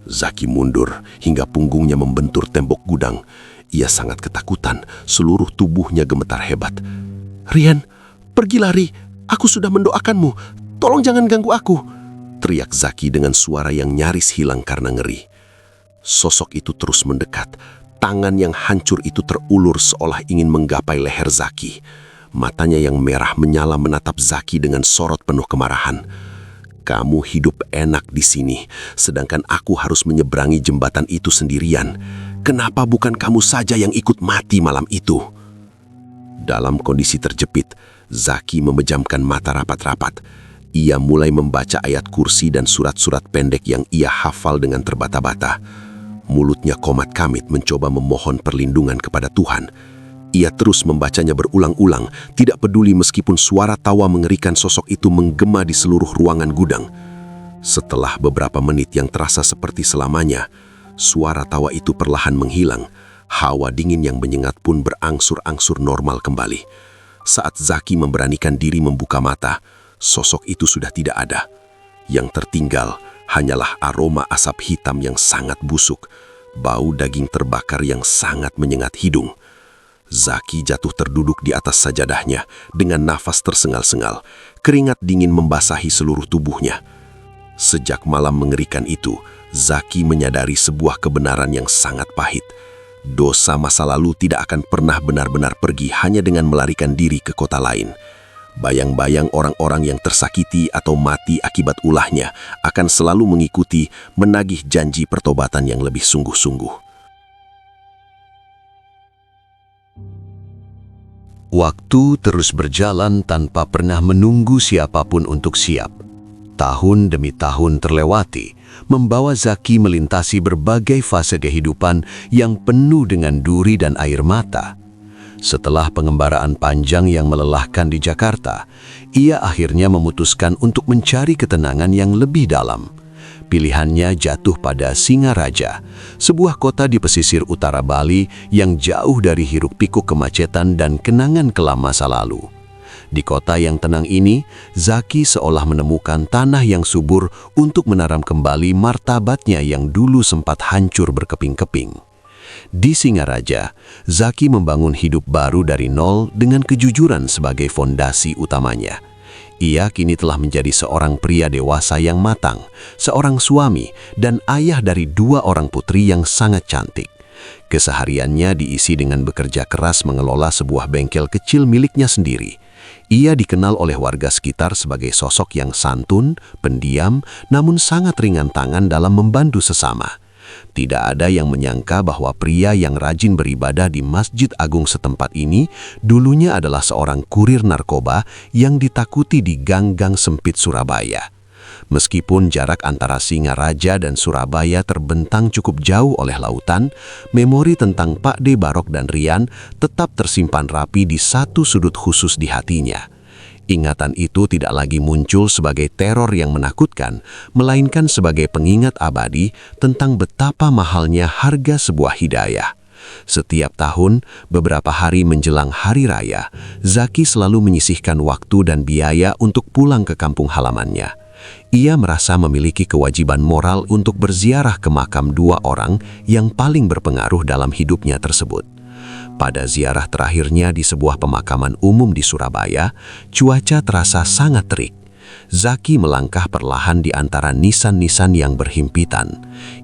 Zaki mundur hingga punggungnya membentur tembok gudang. Ia sangat ketakutan, seluruh tubuhnya gemetar hebat. "Rian, pergi lari. Aku sudah mendoakanmu. Tolong jangan ganggu aku," teriak Zaki dengan suara yang nyaris hilang karena ngeri. Sosok itu terus mendekat. Tangan yang hancur itu terulur seolah ingin menggapai leher Zaki. Matanya yang merah menyala menatap Zaki dengan sorot penuh kemarahan. "Kamu hidup enak di sini, sedangkan aku harus menyeberangi jembatan itu sendirian. Kenapa bukan kamu saja yang ikut mati malam itu?" Dalam kondisi terjepit, Zaki memejamkan mata rapat-rapat. Ia mulai membaca ayat kursi dan surat-surat pendek yang ia hafal dengan terbata-bata. Mulutnya komat kamit mencoba memohon perlindungan kepada Tuhan. Ia terus membacanya berulang-ulang, tidak peduli meskipun suara tawa mengerikan sosok itu menggema di seluruh ruangan gudang. Setelah beberapa menit yang terasa seperti selamanya, suara tawa itu perlahan menghilang. Hawa dingin yang menyengat pun berangsur-angsur normal kembali. Saat Zaki memberanikan diri membuka mata, sosok itu sudah tidak ada. Yang tertinggal hanyalah aroma asap hitam yang sangat busuk, bau daging terbakar yang sangat menyengat hidung. Zaki jatuh terduduk di atas sajadahnya dengan nafas tersengal-sengal. Keringat dingin membasahi seluruh tubuhnya. Sejak malam mengerikan itu, Zaki menyadari sebuah kebenaran yang sangat pahit. Dosa masa lalu tidak akan pernah benar-benar pergi hanya dengan melarikan diri ke kota lain. Bayang-bayang orang-orang yang tersakiti atau mati akibat ulahnya akan selalu mengikuti, menagih janji pertobatan yang lebih sungguh-sungguh. Waktu terus berjalan tanpa pernah menunggu siapapun untuk siap. Tahun demi tahun terlewati, membawa Zaki melintasi berbagai fase kehidupan yang penuh dengan duri dan air mata. Setelah pengembaraan panjang yang melelahkan di Jakarta, ia akhirnya memutuskan untuk mencari ketenangan yang lebih dalam. Pilihannya jatuh pada Singaraja, sebuah kota di pesisir utara Bali yang jauh dari hiruk-pikuk kemacetan dan kenangan kelam masa lalu. Di kota yang tenang ini, Zaki seolah menemukan tanah yang subur untuk menaram kembali martabatnya yang dulu sempat hancur berkeping-keping. Di Singaraja, Zaki membangun hidup baru dari nol dengan kejujuran sebagai fondasi utamanya. Ia kini telah menjadi seorang pria dewasa yang matang, seorang suami, dan ayah dari 2 orang putri yang sangat cantik. Kesehariannya diisi dengan bekerja keras mengelola sebuah bengkel kecil miliknya sendiri. Ia dikenal oleh warga sekitar sebagai sosok yang santun, pendiam, namun sangat ringan tangan dalam membantu sesama. Tidak ada yang menyangka bahwa pria yang rajin beribadah di Masjid Agung setempat ini dulunya adalah seorang kurir narkoba yang ditakuti di gang-gang sempit Surabaya. Meskipun jarak antara Singaraja dan Surabaya terbentang cukup jauh oleh lautan, memori tentang Pak D. Barok dan Rian tetap tersimpan rapi di satu sudut khusus di hatinya. Ingatan itu tidak lagi muncul sebagai teror yang menakutkan, melainkan sebagai pengingat abadi tentang betapa mahalnya harga sebuah hidayah. Setiap tahun, beberapa hari menjelang hari raya, Zaki selalu menyisihkan waktu dan biaya untuk pulang ke kampung halamannya. Ia merasa memiliki kewajiban moral untuk berziarah ke makam 2 orang yang paling berpengaruh dalam hidupnya tersebut. Pada ziarah terakhirnya di sebuah pemakaman umum di Surabaya, cuaca terasa sangat terik. Zaki melangkah perlahan di antara nisan-nisan yang berhimpitan.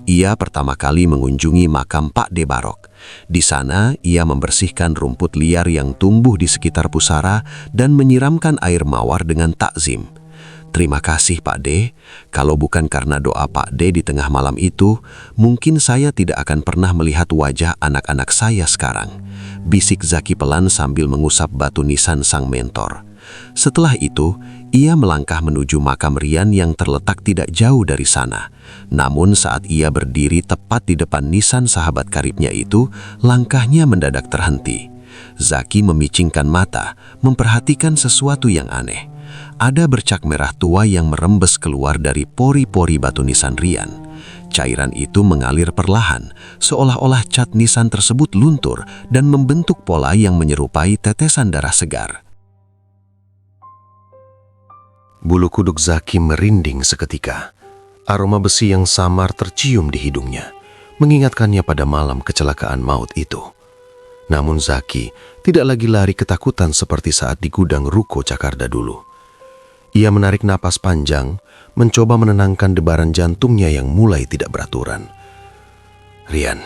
Ia pertama kali mengunjungi makam Pak De Barok. Di sana, ia membersihkan rumput liar yang tumbuh di sekitar pusara dan menyiramkan air mawar dengan takzim. "Terima kasih Pak De, kalau bukan karena doa Pak De di tengah malam itu, mungkin saya tidak akan pernah melihat wajah anak-anak saya sekarang," bisik Zaki pelan sambil mengusap batu nisan sang mentor. Setelah itu, ia melangkah menuju makam Rian yang terletak tidak jauh dari sana. Namun saat ia berdiri tepat di depan nisan sahabat karibnya itu, langkahnya mendadak terhenti. Zaki memicingkan mata, memperhatikan sesuatu yang aneh. Ada bercak merah tua yang merembes keluar dari pori-pori batu nisan Rian. Cairan itu mengalir perlahan, seolah-olah cat nisan tersebut luntur dan membentuk pola yang menyerupai tetesan darah segar. Bulu kuduk Zaki merinding seketika. Aroma besi yang samar tercium di hidungnya, mengingatkannya pada malam kecelakaan maut itu. Namun Zaki tidak lagi lari ketakutan seperti saat di gudang ruko Cakarda dulu. Ia menarik napas panjang, mencoba menenangkan debaran jantungnya yang mulai tidak beraturan. "Rian,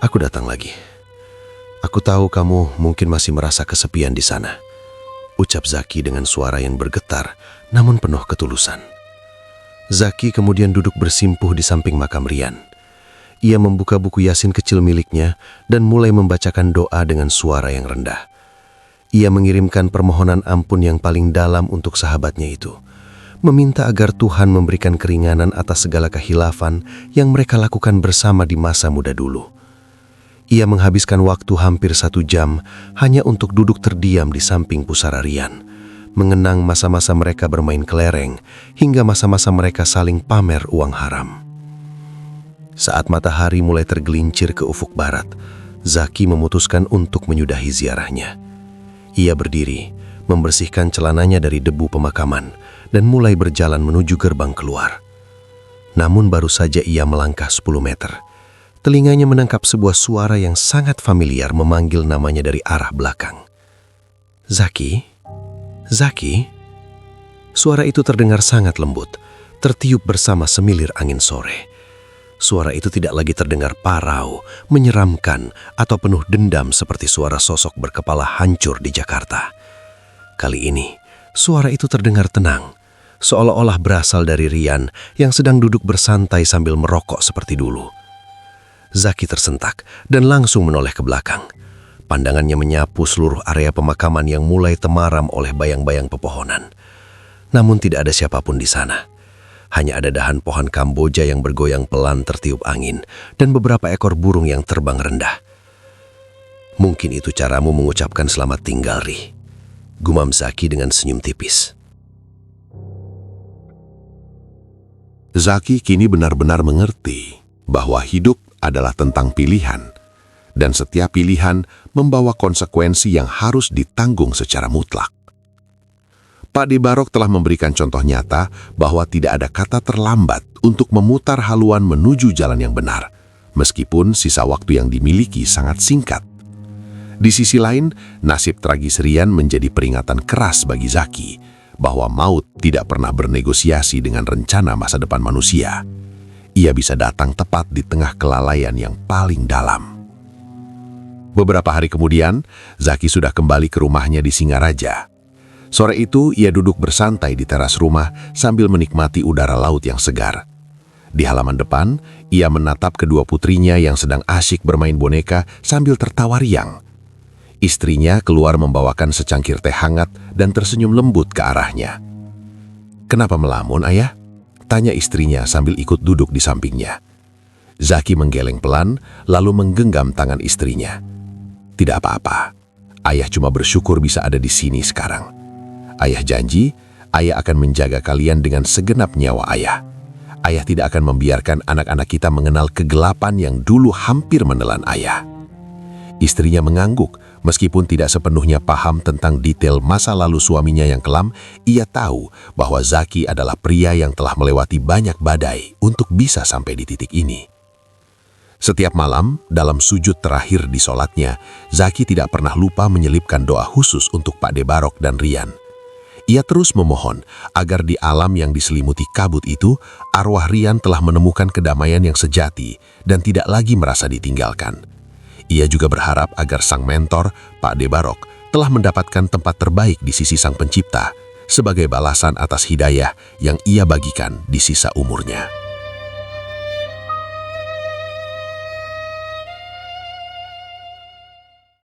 aku datang lagi. Aku tahu kamu mungkin masih merasa kesepian di sana," ucap Zaki dengan suara yang bergetar namun penuh ketulusan. Zaki kemudian duduk bersimpuh di samping makam Rian. Ia membuka buku Yasin kecil miliknya dan mulai membacakan doa dengan suara yang rendah. Ia mengirimkan permohonan ampun yang paling dalam untuk sahabatnya itu, meminta agar Tuhan memberikan keringanan atas segala kehilafan yang mereka lakukan bersama di masa muda dulu. Ia menghabiskan waktu hampir 1 jam hanya untuk duduk terdiam di samping pusara Rian, mengenang masa-masa mereka bermain kelereng hingga masa-masa mereka saling pamer uang haram. Saat matahari mulai tergelincir ke ufuk barat, Zaki memutuskan untuk menyudahi ziarahnya. Ia berdiri, membersihkan celananya dari debu pemakaman, dan mulai berjalan menuju gerbang keluar. Namun baru saja ia melangkah 10 meter, telinganya menangkap sebuah suara yang sangat familiar memanggil namanya dari arah belakang. "Zaki? Zaki?" Suara itu terdengar sangat lembut, tertiup bersama semilir angin sore. Suara itu tidak lagi terdengar parau, menyeramkan, atau penuh dendam seperti suara sosok berkepala hancur di Jakarta. Kali ini, suara itu terdengar tenang, seolah-olah berasal dari Rian yang sedang duduk bersantai sambil merokok seperti dulu. Zaki tersentak dan langsung menoleh ke belakang. Pandangannya menyapu seluruh area pemakaman yang mulai temaram oleh bayang-bayang pepohonan. Namun tidak ada siapapun di sana. Hanya ada dahan pohon Kamboja yang bergoyang pelan tertiup angin dan beberapa ekor burung yang terbang rendah. "Mungkin itu caramu mengucapkan selamat tinggal, Ri," gumam Zaki dengan senyum tipis. Zaki kini benar-benar mengerti bahwa hidup adalah tentang pilihan, dan setiap pilihan membawa konsekuensi yang harus ditanggung secara mutlak. Pak De Barok telah memberikan contoh nyata bahwa tidak ada kata terlambat untuk memutar haluan menuju jalan yang benar, meskipun sisa waktu yang dimiliki sangat singkat. Di sisi lain, nasib tragis Rian menjadi peringatan keras bagi Zaki bahwa maut tidak pernah bernegosiasi dengan rencana masa depan manusia. Ia bisa datang tepat di tengah kelalaian yang paling dalam. Beberapa hari kemudian, Zaki sudah kembali ke rumahnya di Singaraja. Sore itu, ia duduk bersantai di teras rumah sambil menikmati udara laut yang segar. Di halaman depan, ia menatap kedua putrinya yang sedang asyik bermain boneka sambil tertawa riang. Istrinya keluar membawakan secangkir teh hangat dan tersenyum lembut ke arahnya. "Kenapa melamun, Ayah?" tanya istrinya sambil ikut duduk di sampingnya. Zaki menggeleng pelan, lalu menggenggam tangan istrinya. "Tidak apa-apa. Ayah cuma bersyukur bisa ada di sini sekarang. Ayah janji, Ayah akan menjaga kalian dengan segenap nyawa Ayah. Ayah tidak akan membiarkan anak-anak kita mengenal kegelapan yang dulu hampir menelan Ayah." Istrinya mengangguk, meskipun tidak sepenuhnya paham tentang detail masa lalu suaminya yang kelam. Ia tahu bahwa Zaki adalah pria yang telah melewati banyak badai untuk bisa sampai di titik ini. Setiap malam, dalam sujud terakhir di sholatnya, Zaki tidak pernah lupa menyelipkan doa khusus untuk Pak De Barok dan Rian. Ia terus memohon agar di alam yang diselimuti kabut itu, arwah Rian telah menemukan kedamaian yang sejati dan tidak lagi merasa ditinggalkan. Ia juga berharap agar sang mentor, Pak De Barok, telah mendapatkan tempat terbaik di sisi Sang Pencipta sebagai balasan atas hidayah yang ia bagikan di sisa umurnya.